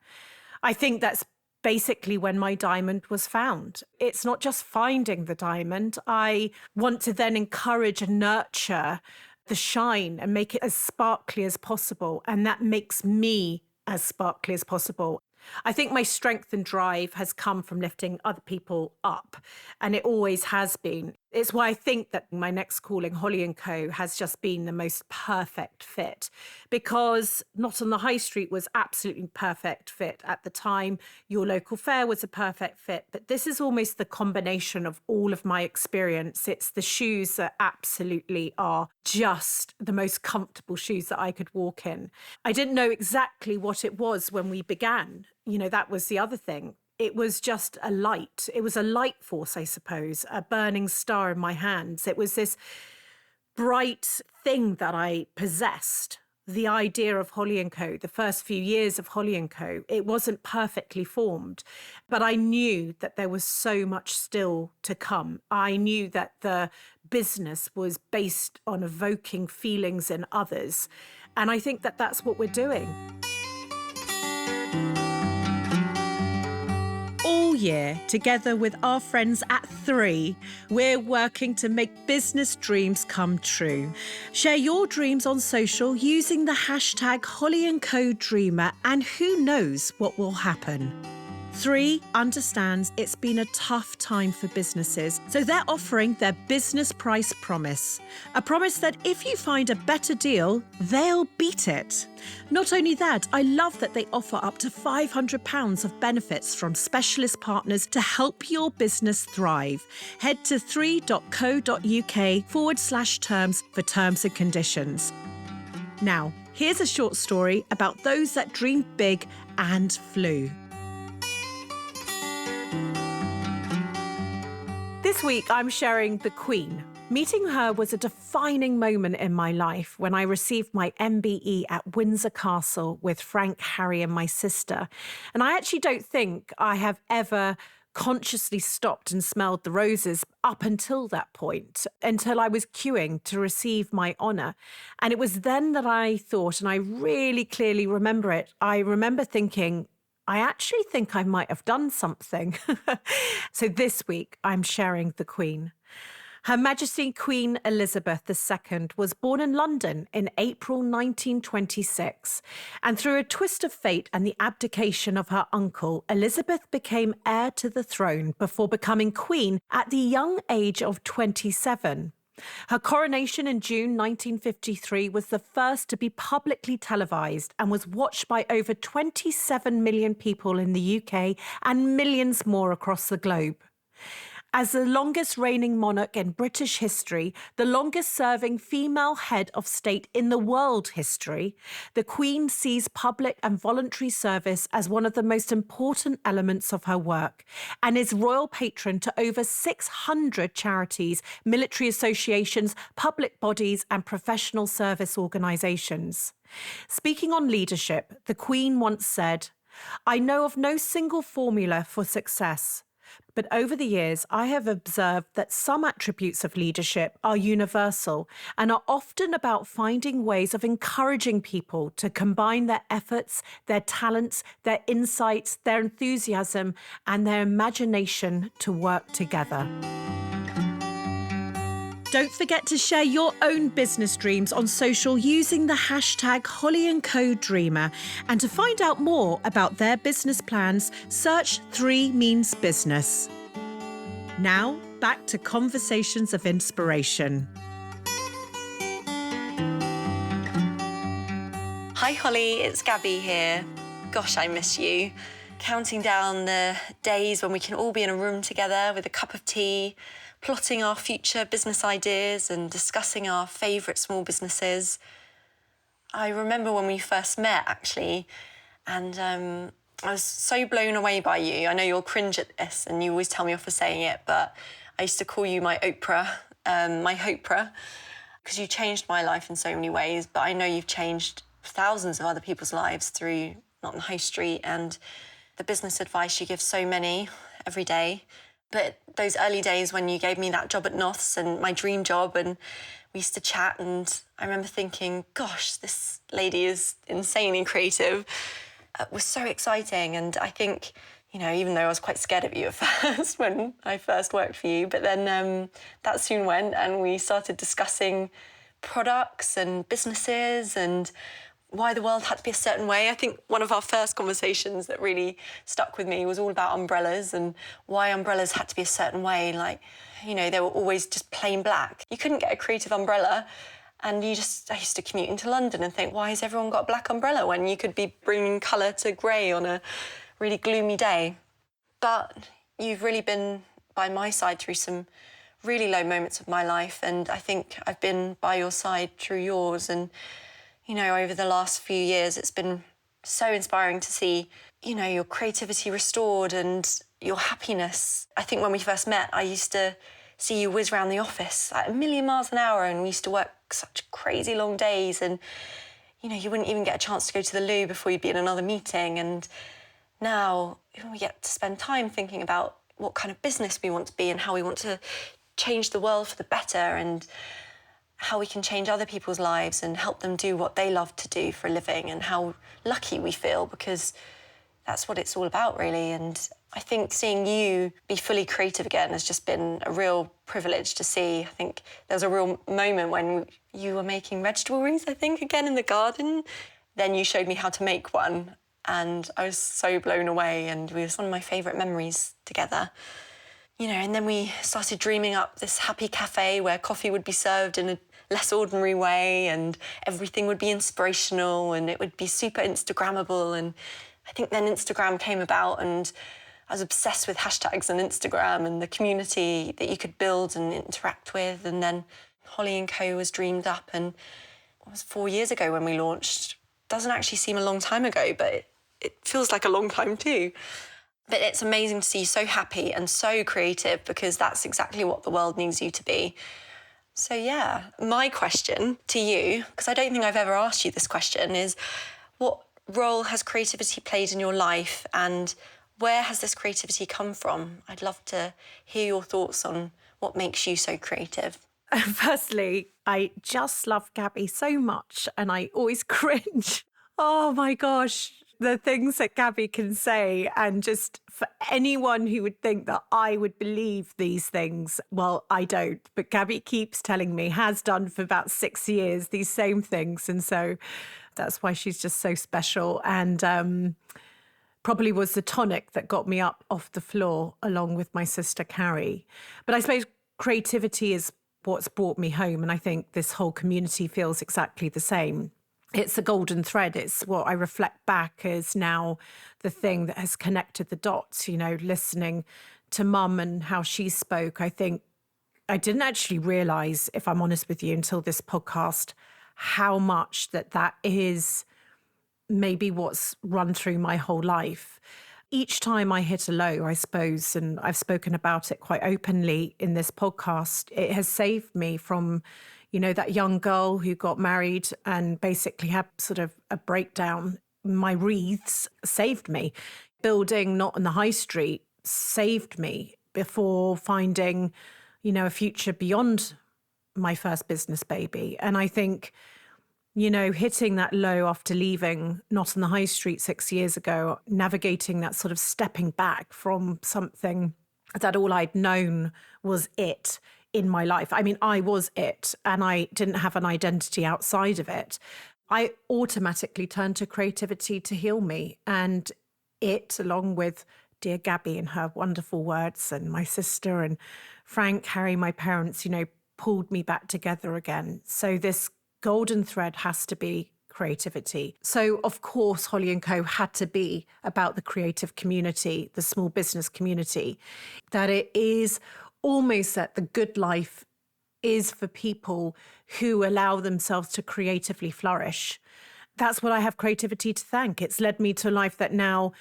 I think that's basically when my diamond was found. It's not just finding the diamond. I want to then encourage and nurture the shine and make it as sparkly as possible. And that makes me as sparkly as possible. I think my strength and drive has come from lifting other people up, and it always has been. It's why I think that my next calling, Holly & Co., has just been the most perfect fit, because Not on the High Street was absolutely perfect fit at the time. Your Local Fair was a perfect fit, but this is almost the combination of all of my experience. It's the shoes that absolutely are just the most comfortable shoes that I could walk in. I didn't know exactly what it was when we began. You know, that was the other thing. It was just a light. It was a light force, I suppose, a burning star in my hands. It was this bright thing that I possessed. The idea of Holly & Co., the first few years of Holly & Co., it wasn't perfectly formed, but I knew that there was so much still to come. I knew that the business was based on evoking feelings in others. And I think that that's what we're doing. All year, together with our friends at 3, we're working to make business dreams come true. Share your dreams on social using the hashtag HollyandCoDreamer, and who knows what will happen. 3 understands it's been a tough time for businesses, so they're offering their business price promise. A promise that if you find a better deal, they'll beat it. Not only that, I love that they offer up to £500 of benefits from specialist partners to help your business thrive. Head to 3.co.uk/terms for terms and conditions. Now, here's a short story about those that dreamed big and flew. This week, I'm sharing the Queen. Meeting her was a defining moment in my life when I received my MBE at Windsor Castle with Frank, Harry and my sister. And I actually don't think I have ever consciously stopped and smelled the roses up until that point, until I was queuing to receive my honour. And it was then that I thought, and I really clearly remember it, I remember thinking, I actually think I might have done something. So this week, I'm sharing the Queen. Her Majesty Queen Elizabeth II was born in London in April 1926. And through a twist of fate and the abdication of her uncle, Elizabeth became heir to the throne before becoming queen at the young age of 27. Her coronation in June 1953 was the first to be publicly televised and was watched by over 27 million people in the UK and millions more across the globe. As the longest reigning monarch in British history, the longest serving female head of state in the world history, the Queen sees public and voluntary service as one of the most important elements of her work and is royal patron to over 600 charities, military associations, public bodies and professional service organisations. Speaking on leadership, the Queen once said, I know of no single formula for success, but over the years, I have observed that some attributes of leadership are universal and are often about finding ways of encouraging people to combine their efforts, their talents, their insights, their enthusiasm, and their imagination to work together. Don't forget to share your own business dreams on social using the hashtag Holly & Co Dreamer. And to find out more about their business plans, search 3 Means Business. Now, back to Conversations of Inspiration. Hi Holly, it's Gabby here. Gosh, I miss you. Counting down the days when we can all be in a room together with a cup of tea, plotting our future business ideas and discussing our favourite small businesses. I remember when we first met, actually, and I was so blown away by you. I know you'll cringe at this and you always tell me off for saying it, but I used to call you my Oprah, my Hopra, because you changed my life in so many ways, but I know you've changed thousands of other people's lives through Not on the High Street and the business advice you give so many every day. But those early days when you gave me that job at Noths and my dream job, and we used to chat, and I remember thinking, gosh, this lady is insanely creative. It was so exciting. And I think, you know, even though I was quite scared of you at first when I first worked for you, but then that soon went and we started discussing products and businesses and why the world had to be a certain way. I think one of our first conversations that really stuck with me was all about umbrellas and why umbrellas had to be a certain way. Like, you know, they were always just plain black. You couldn't get a creative umbrella. And I used to commute into London and think, why has everyone got a black umbrella when you could be bringing colour to grey on a really gloomy day? But you've really been by my side through some really low moments of my life. And I think I've been by your side through yours. And you know, over the last few years, it's been so inspiring to see, you know, your creativity restored and your happiness. I think when we first met, I used to see you whiz around the office at 1,000,000 miles an hour, and we used to work such crazy long days. And, you know, you wouldn't even get a chance to go to the loo before you'd be in another meeting. And now we get to spend time thinking about what kind of business we want to be and how we want to change the world for the better, and how we can change other people's lives and help them do what they love to do for a living, and how lucky we feel, because that's what it's all about, really. And I think seeing you be fully creative again has just been a real privilege to see. I think there was a real moment when you were making vegetable wreaths, I think, again in the garden. Then you showed me how to make one, and I was so blown away, and it was one of my favourite memories together. You know, and then we started dreaming up this happy cafe where coffee would be served in a less ordinary way and everything would be inspirational and it would be super Instagrammable. And I think then Instagram came about, and I was obsessed with hashtags on Instagram and the community that you could build and interact with. And then Holly & Co was dreamed up, and it was 4 years ago when we launched. Doesn't actually seem a long time ago, but it feels like a long time too. But it's amazing to see you so happy and so creative, because that's exactly what the world needs you to be. So yeah, my question to you, because I don't think I've ever asked you this question, is what role has creativity played in your life, and where has this creativity come from? I'd love to hear your thoughts on what makes you so creative. Firstly, I just love Gabby so much, and I always cringe. Oh my gosh. The things that Gabby can say, and just for anyone who would think that I would believe these things, well, I don't. But Gabby keeps telling me, has done for about 6 years, these same things. And so that's why she's just so special, and probably was the tonic that got me up off the floor along with my sister Carrie. But I suppose creativity is what's brought me home. And I think this whole community feels exactly the same. It's a golden thread. It's what I reflect back as now the thing that has connected the dots, you know, listening to Mum and how she spoke. I think I didn't actually realise, if I'm honest with you, until this podcast, how much that is maybe what's run through my whole life. Each time I hit a low, I suppose, and I've spoken about it quite openly in this podcast, it has saved me from, you know, that young girl who got married and basically had sort of a breakdown my wreaths saved me. Building Not on the High Street saved me before finding, a future beyond my first business baby. And I think, hitting that low after leaving Not on the High Street 6 years ago, navigating that sort of stepping back from something that all I'd known was it in my life. I mean, I was it, and I didn't have an identity outside of it. I automatically turned to creativity to heal me. And it, along with dear Gabby and her wonderful words, and my sister and Frank, Harry, my parents, pulled me back together again. So this golden thread has to be creativity. So, of course, Holly & Co. had to be about the creative community, the small business community, that it is almost that the good life is for people who allow themselves to creatively flourish. That's what I have creativity to thank. It's led me to a life that now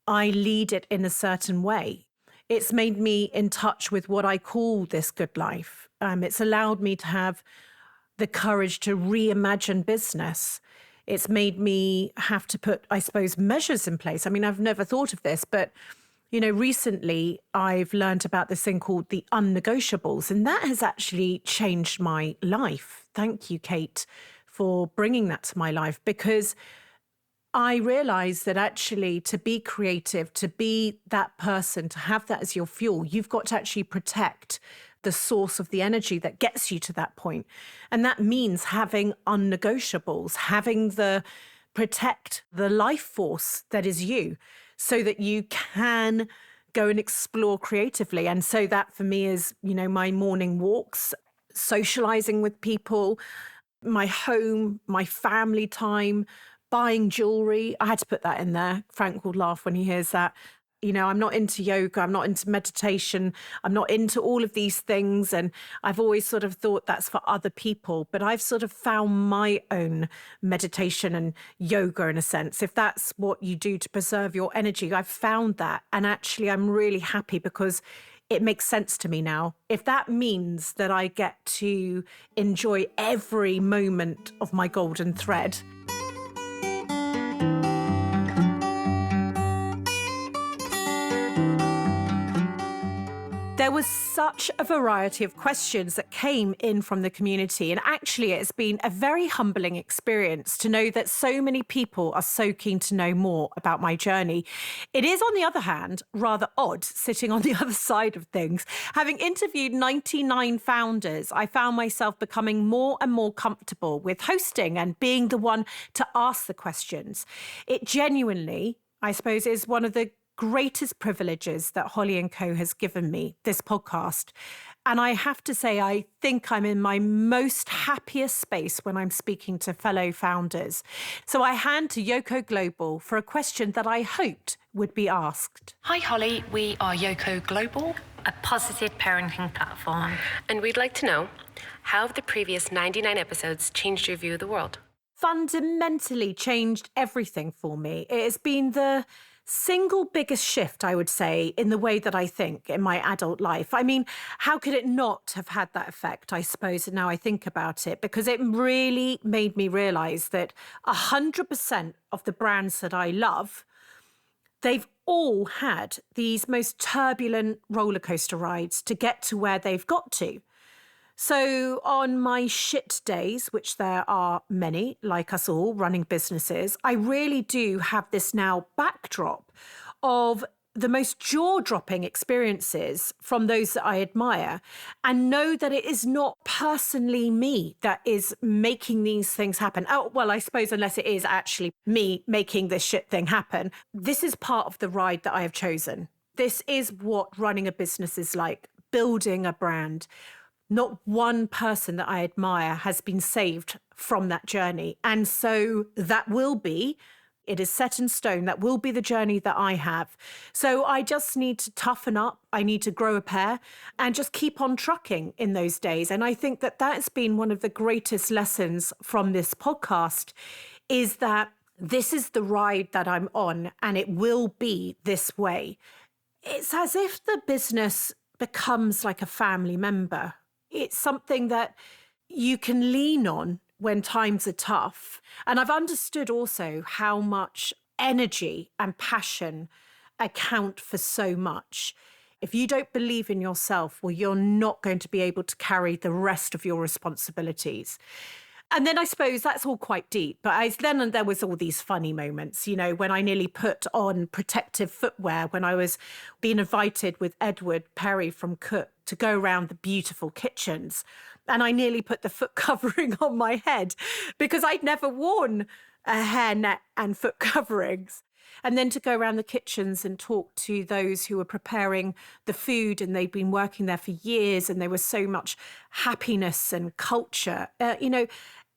I lead it in a certain way. It's made me in touch with what I call this good life. It's allowed me to have the courage to reimagine business. It's made me have to put, I suppose, measures in place. I mean, I've never thought of this, but, recently I've learned about this thing called the Unnegotiables, and that has actually changed my life. Thank you, Kate, for bringing that to my life, because I realized that actually to be creative, to be that person, to have that as your fuel, you've got to actually protect the source of the energy that gets you to that point. And that means having unnegotiables, protect the life force that is you, so that you can go and explore creatively. And so that for me is, my morning walks, socializing with people, my home, my family time, buying jewelry. I had to put that in there. Frank will laugh when he hears that. I'm not into yoga. I'm not into meditation. I'm not into all of these things. And I've always sort of thought that's for other people. But I've sort of found my own meditation and yoga in a sense. If that's what you do to preserve your energy, I've found that. And actually, I'm really happy because it makes sense to me now. If that means that I get to enjoy every moment of my golden thread. There was such a variety of questions that came in from the community. And actually, it's been a very humbling experience to know that so many people are so keen to know more about my journey. It is, on the other hand, rather odd sitting on the other side of things. Having interviewed 99 founders, I found myself becoming more and more comfortable with hosting and being the one to ask the questions. It genuinely, I suppose, is one of the greatest privileges that Holly & Co. has given me, this podcast. And I have to say, I think I'm in my most happiest space when I'm speaking to fellow founders. So I hand to Yoko Global for a question that I hoped would be asked. Hi, Holly. We are Yoko Global, a positive parenting platform. And we'd like to know, how have the previous 99 episodes changed your view of the world? Fundamentally changed everything for me. It has been the single biggest shift, I would say, in the way that I think in my adult life. I mean, how could it not have had that effect, I suppose, now I think about it, because it really made me realize that 100% of the brands that I love, they've all had these most turbulent roller coaster rides to get to where they've got to. So on my shit days, which there are many, like us all running businesses, I really do have this now backdrop of the most jaw-dropping experiences from those that I admire, and know that it is not personally me that is making these things happen. Oh, well, I suppose unless it is actually me making this shit thing happen. This is part of the ride that I have chosen. This is what running a business is like, building a brand. Not one person that I admire has been saved from that journey. And so that will be, it is set in stone, that will be the journey that I have. So I just need to toughen up. I need to grow a pair and just keep on trucking in those days. And I think that that's been one of the greatest lessons from this podcast, is that this is the ride that I'm on and it will be this way. It's as if the business becomes like a family member. It's something that you can lean on when times are tough. And I've understood also how much energy and passion account for so much. If you don't believe in yourself, well, you're not going to be able to carry the rest of your responsibilities. And then I suppose that's all quite deep. But then there was all these funny moments, you know, when I nearly put on protective footwear when I was being invited with Edward Perry from Cook to go around the beautiful kitchens. And I nearly put the foot covering on my head because I'd never worn a hairnet and foot coverings. And then to go around the kitchens and talk to those who were preparing the food, and they'd been working there for years, and there was so much happiness and culture.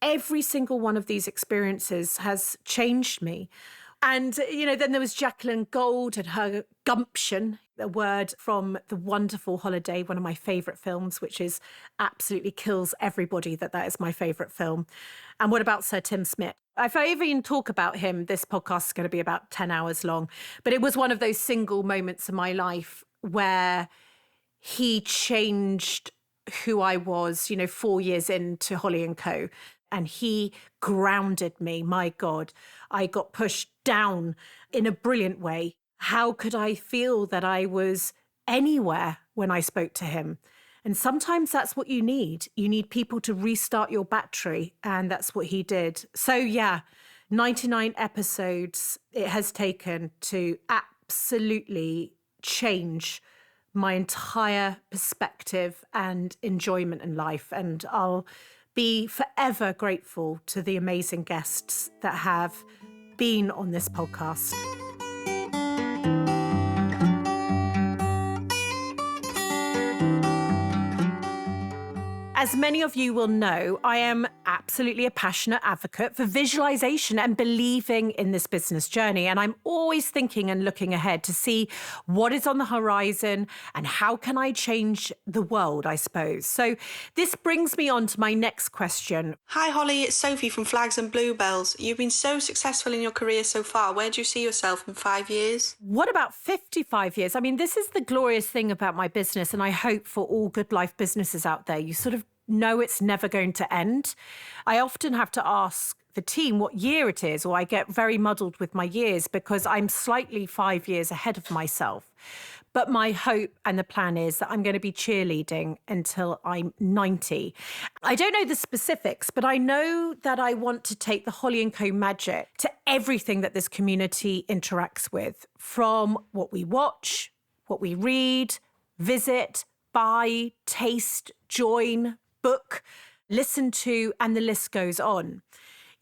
Every single one of these experiences has changed me. And, then there was Jacqueline Gold and her gumption, a word from The Wonderful Holiday, one of my favourite films, which is absolutely kills everybody that is my favourite film. And what about Sir Tim Smith? If I even talk about him, this podcast is going to be about 10 hours long. But it was one of those single moments in my life where he changed who I was, 4 years into Holly & Co. And he grounded me. My God, I got pushed down in a brilliant way. How could I feel that I was anywhere when I spoke to him? And sometimes that's what you need. You need people to restart your battery. And that's what he did. So yeah, 99 episodes it has taken to absolutely change my entire perspective and enjoyment in life. And I'll be forever grateful to the amazing guests that have been on this podcast. As many of you will know, I am absolutely a passionate advocate for visualization and believing in this business journey. And I'm always thinking and looking ahead to see what is on the horizon and how can I change the world, I suppose. So this brings me on to my next question. Hi, Holly. It's Sophie from Flags and Bluebells. You've been so successful in your career so far. Where do you see yourself in 5 years? What about 55 years? I mean, this is the glorious thing about my business, and I hope for all good life businesses out there. You sort of know it's never going to end. I often have to ask the team what year it is, or I get very muddled with my years because I'm slightly 5 years ahead of myself. But my hope and the plan is that I'm going to be cheerleading until I'm 90. I don't know the specifics, but I know that I want to take the Holly & Co magic to everything that this community interacts with, from what we watch, what we read, visit, buy, taste, join, book, listen to, and the list goes on.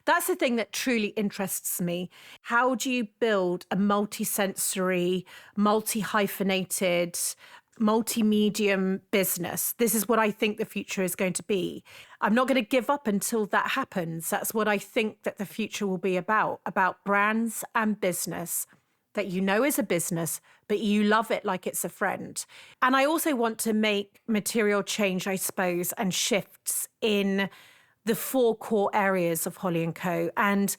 That's the thing that truly interests me. How do you build a multi-sensory, multi-hyphenated, multi-medium business? This is what I think the future is going to be. I'm not going to give up until that happens. That's what I think that the future will be about brands and business that you know is a business, but you love it like it's a friend. And I also want to make material change, I suppose, and shifts in the 4 core areas of Holly & Co. And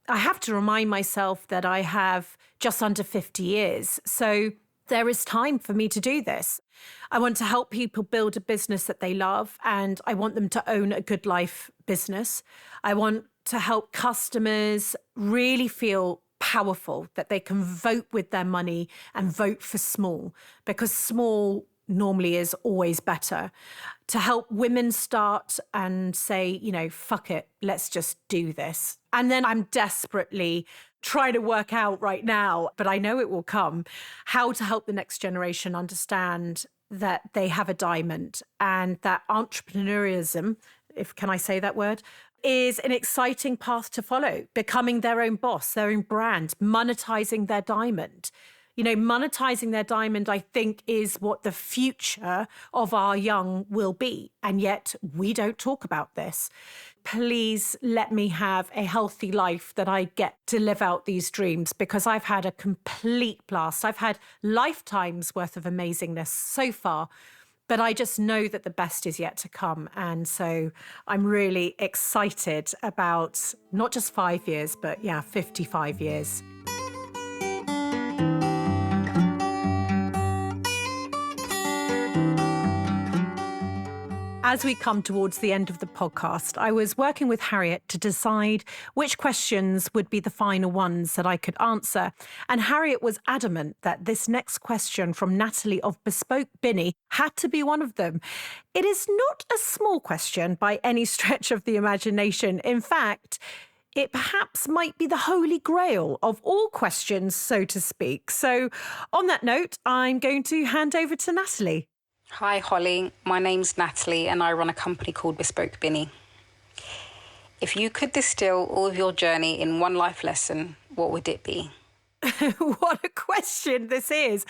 I have to remind myself that I have just under 50 years. So there is time for me to do this. I want to help people build a business that they love, and I want them to own a good life business. I want to help customers really feel powerful, that they can vote with their money and vote for small, because small normally is always better. To help women start and say, fuck it, let's just do this. And then I'm desperately trying to work out right now, but I know it will come, how to help the next generation understand that they have a diamond, and that entrepreneurism, can I say that word, is an exciting path to follow, becoming their own boss, their own brand, monetizing their diamond. Monetizing their diamond, I think, is what the future of our young will be. And yet we don't talk about this. Please let me have a healthy life that I get to live out these dreams, because I've had a complete blast. I've had lifetimes worth of amazingness so far. But I just know that the best is yet to come. And so I'm really excited about not just 5 years, but 55 years. As we come towards the end of the podcast, I was working with Harriet to decide which questions would be the final ones that I could answer. And Harriet was adamant that this next question from Natalie of Bespoke Binny had to be one of them. It is not a small question by any stretch of the imagination. In fact, it perhaps might be the holy grail of all questions, so to speak. So on that note, I'm going to hand over to Natalie. Hi, Holly. My name's Natalie and I run a company called Bespoke Binny. If you could distill all of your journey in one life lesson, what would it be? What a question this is.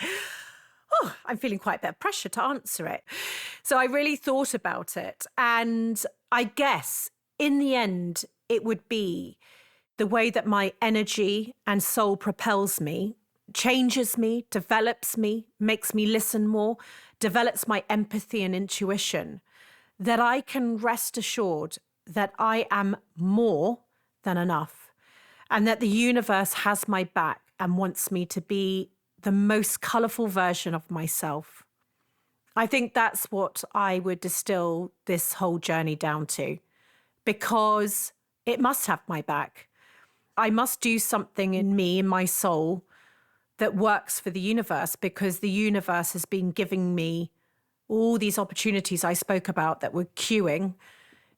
Oh, I'm feeling quite a bit of pressure to answer it. So I really thought about it. And I guess in the end, it would be the way that my energy and soul propels me, changes me, develops me, makes me listen more, develops my empathy and intuition, that I can rest assured that I am more than enough and that the universe has my back and wants me to be the most colourful version of myself. I think that's what I would distill this whole journey down to, because it must have my back. I must do something in me, in my soul, that works for the universe, because the universe has been giving me all these opportunities I spoke about that were queuing.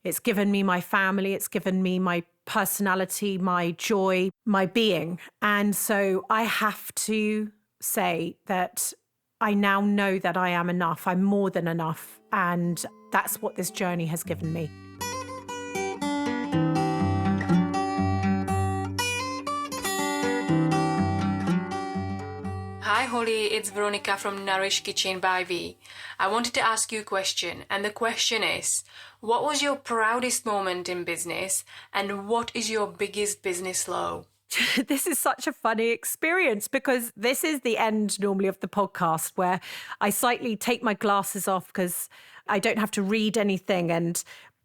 It's given me my family, it's given me my personality, my joy, my being. And so I have to say that I now know that I am enough. I'm more than enough. And that's what this journey has given me. Hi Holly, it's Veronica from Nourish Kitchen by V. I wanted to ask you a question, and the question is, what was your proudest moment in business and what is your biggest business low? This is such a funny experience, because this is the end normally of the podcast where I slightly take my glasses off because I don't have to read anything, and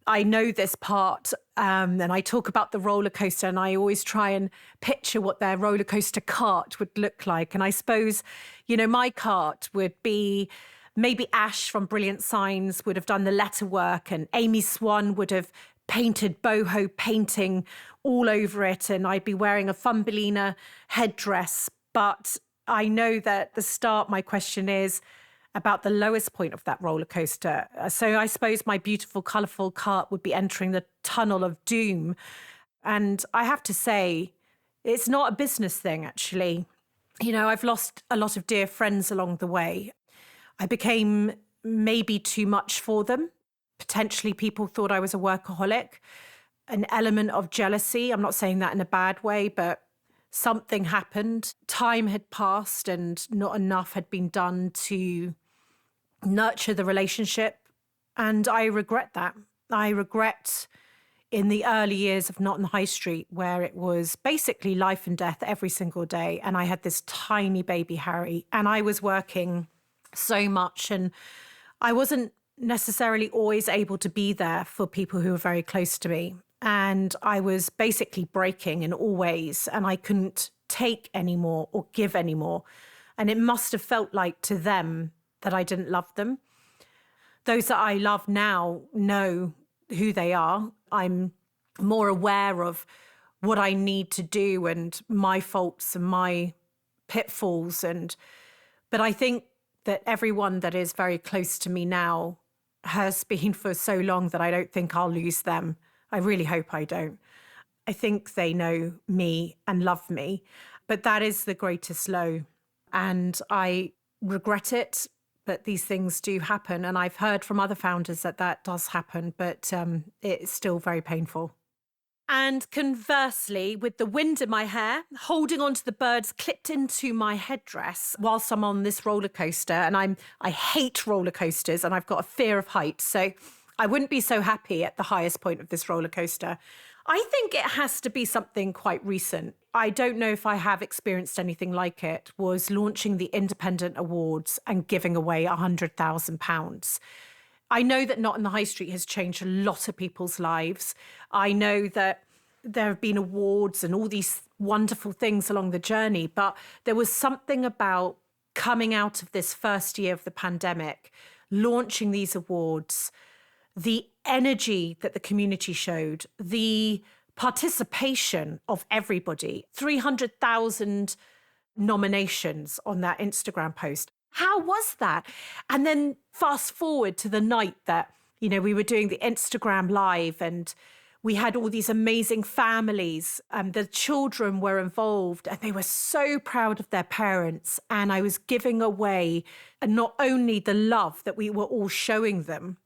I know this part, and I talk about the roller coaster, and I always try and picture what their roller coaster cart would look like. And I suppose, you know, my cart would be maybe Ash from Brilliant Signs would have done the letter work, and Amy Swan would have painted boho painting all over it, and I'd be wearing a Thumbelina headdress. But I know that at the start, my question is about the lowest point of that roller coaster. So I suppose my beautiful, colourful cart would be entering the tunnel of doom. And I have to say, it's not a business thing, actually. You know, I've lost a lot of dear friends along the way. I became maybe too much for them. Potentially people thought I was a workaholic, an element of jealousy. I'm not saying that in a bad way, but something happened. Time had passed and not enough had been done to nurture the relationship. And I regret that. I regret in the early years of Not on High Street, where it was basically life and death every single day. And I had this tiny baby, Harry, and I was working so much, and I wasn't necessarily always able to be there for people who were very close to me. And I was basically breaking in all ways, and I couldn't take anymore or give anymore. And it must have felt like to them that I didn't love them. Those that I love now know who they are. I'm more aware of what I need to do and my faults and my pitfalls. But I think that everyone that is very close to me now has been for so long that I don't think I'll lose them. I really hope I don't. I think they know me and love me, but that is the greatest low. And I regret it, but these things do happen. And I've heard from other founders that that does happen, but it's still very painful. And conversely, with the wind in my hair, holding onto the birds clipped into my headdress whilst I'm on this roller coaster, and I hate roller coasters and I've got a fear of heights, so I wouldn't be so happy at the highest point of this roller coaster. I think it has to be something quite recent. I don't know if I have experienced anything like it, was launching the Independent Awards and giving away £100,000. I know that Not on the High Street has changed a lot of people's lives. I know that there have been awards and all these wonderful things along the journey, but there was something about coming out of this first year of the pandemic, launching these awards, the energy that the community showed, the participation of everybody, 300,000 nominations on that Instagram post. How was that? And then fast forward to the night that, we were doing the Instagram live and we had all these amazing families and the children were involved and they were so proud of their parents. And I was giving away not only the love that we were all showing them,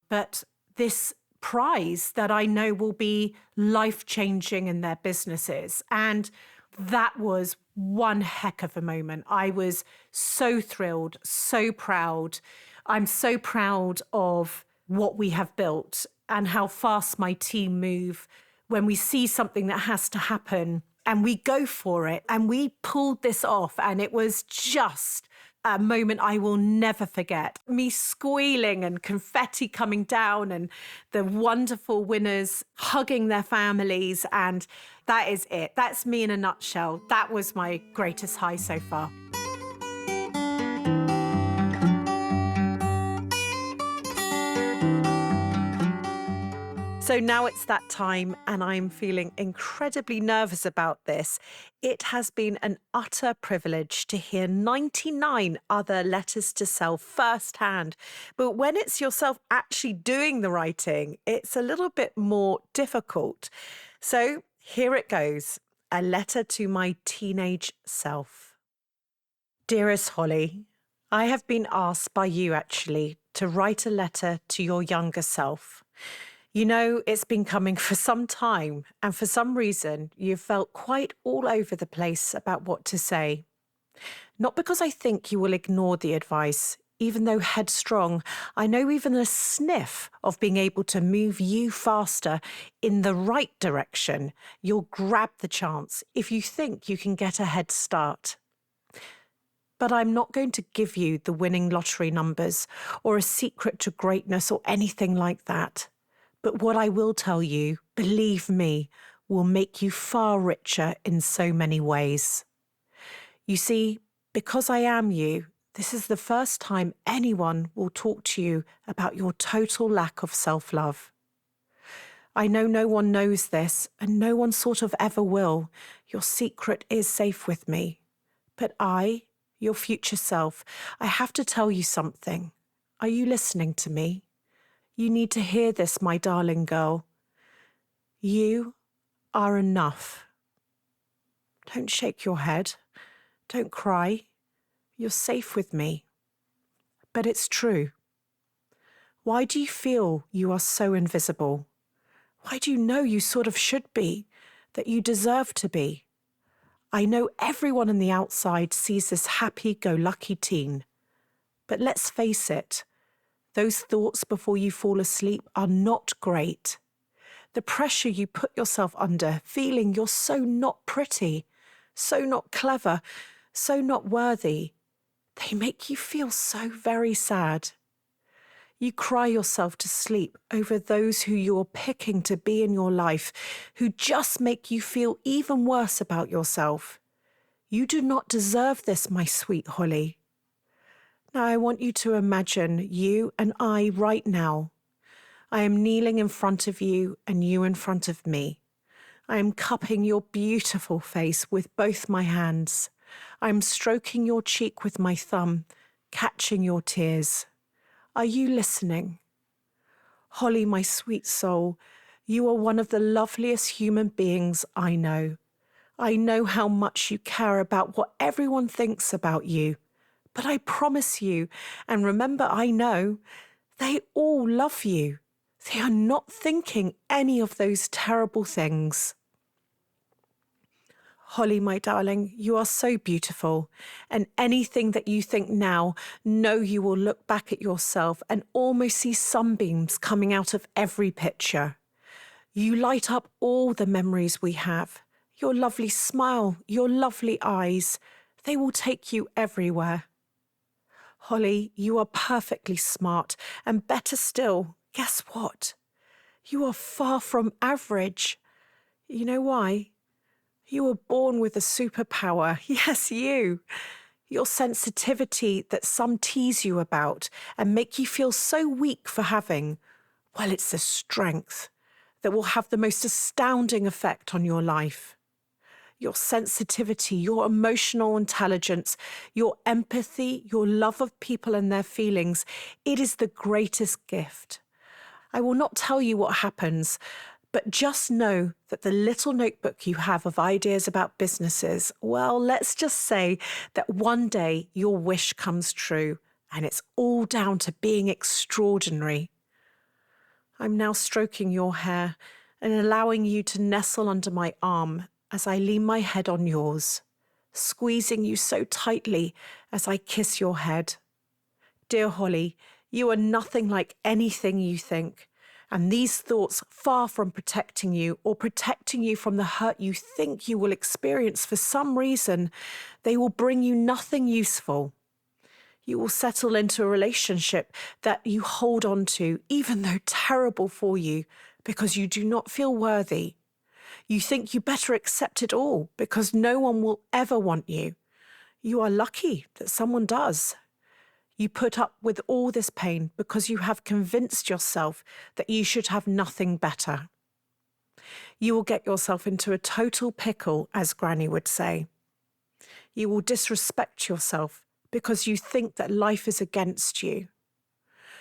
but this prize that I know will be life-changing in their businesses. And that was one heck of a moment. I was so thrilled, so proud. I'm so proud of what we have built and how fast my team move when we see something that has to happen and we go for it. And we pulled this off and it was just a moment I will never forget. Me squealing and confetti coming down and the wonderful winners hugging their families. And that is it. That's me in a nutshell. That was my greatest high so far. So now it's that time and I'm feeling incredibly nervous about this. It has been an utter privilege to hear 99 other letters to self firsthand. But when it's yourself actually doing the writing, it's a little bit more difficult. So here it goes. A letter to my teenage self. Dearest Holly, I have been asked by you actually to write a letter to your younger self. It's been coming for some time, and for some reason, you've felt quite all over the place about what to say. Not because I think you will ignore the advice, even though headstrong, I know even a sniff of being able to move you faster in the right direction. You'll grab the chance if you think you can get a head start. But I'm not going to give you the winning lottery numbers or a secret to greatness or anything like that. But what I will tell you, believe me, will make you far richer in so many ways. You see, because I am you, this is the first time anyone will talk to you about your total lack of self-love. I know no one knows this, and no one sort of ever will. Your secret is safe with me. But I, your future self, I have to tell you something. Are you listening to me? You need to hear this, my darling girl. You are enough. Don't shake your head. Don't cry. You're safe with me. But it's true. Why do you feel you are so invisible? Why do you know you sort of should be, that you deserve to be? I know everyone on the outside sees this happy-go-lucky teen. But let's face it, those thoughts before you fall asleep are not great. The pressure you put yourself under, feeling you're so not pretty, so not clever, so not worthy, they make you feel so very sad. You cry yourself to sleep over those who you're picking to be in your life, who just make you feel even worse about yourself. You do not deserve this, my sweet Holly. Now, I want you to imagine you and I right now. I am kneeling in front of you and you in front of me. I am cupping your beautiful face with both my hands. I am stroking your cheek with my thumb, catching your tears. Are you listening? Holly, my sweet soul, you are one of the loveliest human beings I know. I know how much you care about what everyone thinks about you. But I promise you, and remember I know, they all love you. They are not thinking any of those terrible things. Holly, my darling, you are so beautiful. And anything that you think now, know you will look back at yourself and almost see sunbeams coming out of every picture. You light up all the memories we have. Your lovely smile, your lovely eyes, they will take you everywhere. Holly, you are perfectly smart, and better still, guess what? You are far from average. You know why? You were born with a superpower. Yes, you. Your sensitivity that some tease you about and make you feel so weak for having. Well, it's the strength that will have the most astounding effect on your life. Your sensitivity, your emotional intelligence, your empathy, your love of people and their feelings, it is the greatest gift. I will not tell you what happens, but just know that the little notebook you have of ideas about businesses, well, let's just say that one day your wish comes true, and it's all down to being extraordinary. I'm now stroking your hair and allowing you to nestle under my arm as I lean my head on yours, squeezing you so tightly as I kiss your head. Dear Holly, you are nothing like anything you think. And these thoughts, far from protecting you or protecting you from the hurt you think you will experience for some reason, they will bring you nothing useful. You will settle into a relationship that you hold on to, even though terrible for you, because you do not feel worthy. You think you better accept it all because no one will ever want you. You are lucky that someone does. You put up with all this pain because you have convinced yourself that you should have nothing better. You will get yourself into a total pickle, as Granny would say. You will disrespect yourself because you think that life is against you.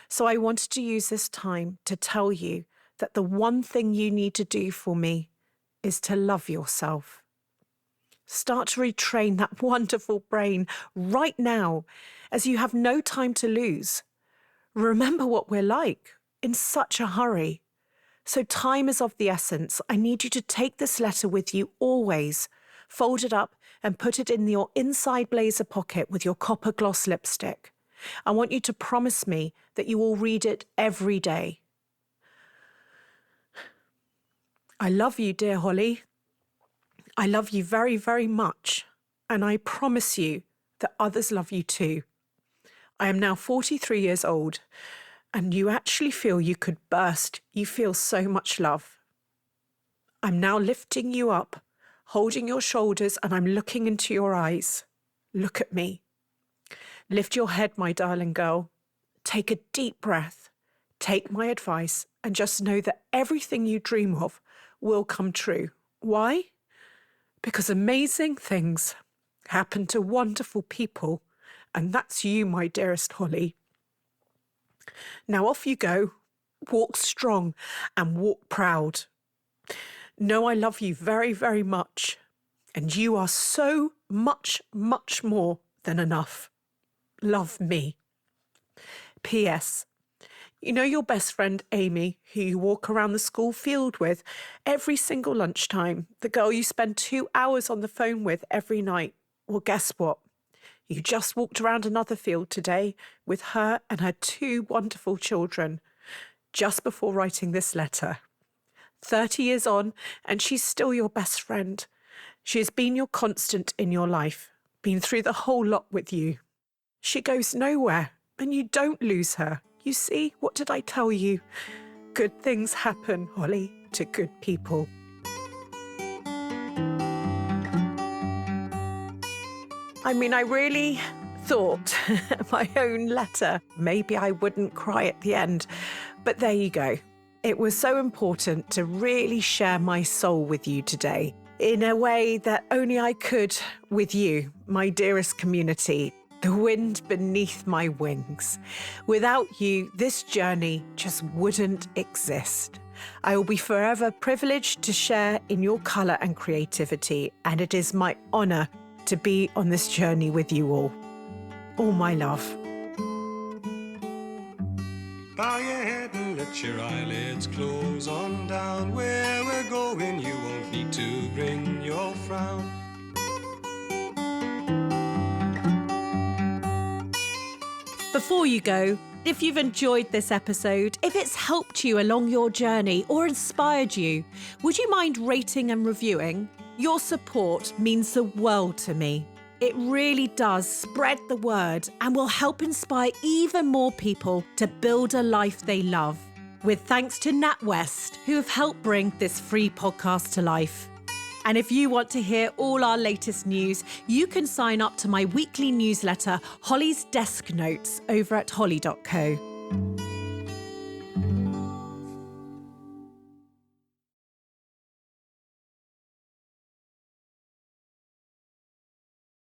So I wanted to use this time to tell you that the one thing you need to do for me is to love yourself. Start to retrain that wonderful brain right now, as you have no time to lose. Remember what we're like, in such a hurry. So time is of the essence. I need you to take this letter with you always, fold it up and put it in your inside blazer pocket with your copper gloss lipstick. I want you to promise me that you will read it every day. I love you, dear Holly. I love you very, very much, and I promise you that others love you too. I am now 43 years old, and you actually feel you could burst. You feel so much love. I'm now lifting you up, holding your shoulders, and I'm looking into your eyes. Look at me. Lift your head, my darling girl. Take a deep breath. Take my advice, and just know that everything you dream of will come true. Why? Because amazing things happen to wonderful people, and that's you, my dearest Holly. Now off you go. Walk strong and walk proud. Know I love you very, very much, and you are so much, much more than enough. Love me. P.S. You know your best friend, Amy, who you walk around the school field with every single lunchtime, the girl you spend 2 hours on the phone with every night? Well, guess what? You just walked around another field today with her and her 2 wonderful children, just before writing this letter. 30 years on, and she's still your best friend. She has been your constant in your life, been through the whole lot with you. She goes nowhere, and you don't lose her. You see, what did I tell you? Good things happen, Holly, to good people. I mean, I really thought my own letter, maybe I wouldn't cry at the end, but there you go. It was so important to really share my soul with you today in a way that only I could with you, my dearest community. The wind beneath my wings. Without you, this journey just wouldn't exist. I will be forever privileged to share in your colour and creativity, and it is my honour to be on this journey with you all. All my love. Bow your head and let your eyelids close on down. Where we're going, you won't need to bring your frown. Before you go, if you've enjoyed this episode, if it's helped you along your journey or inspired you, would you mind rating and reviewing? Your support means the world to me. It really does spread the word and will help inspire even more people to build a life they love. With thanks to NatWest, who have helped bring this free podcast to life. And if you want to hear all our latest news, you can sign up to my weekly newsletter, Holly's Desk Notes, over at holly.co.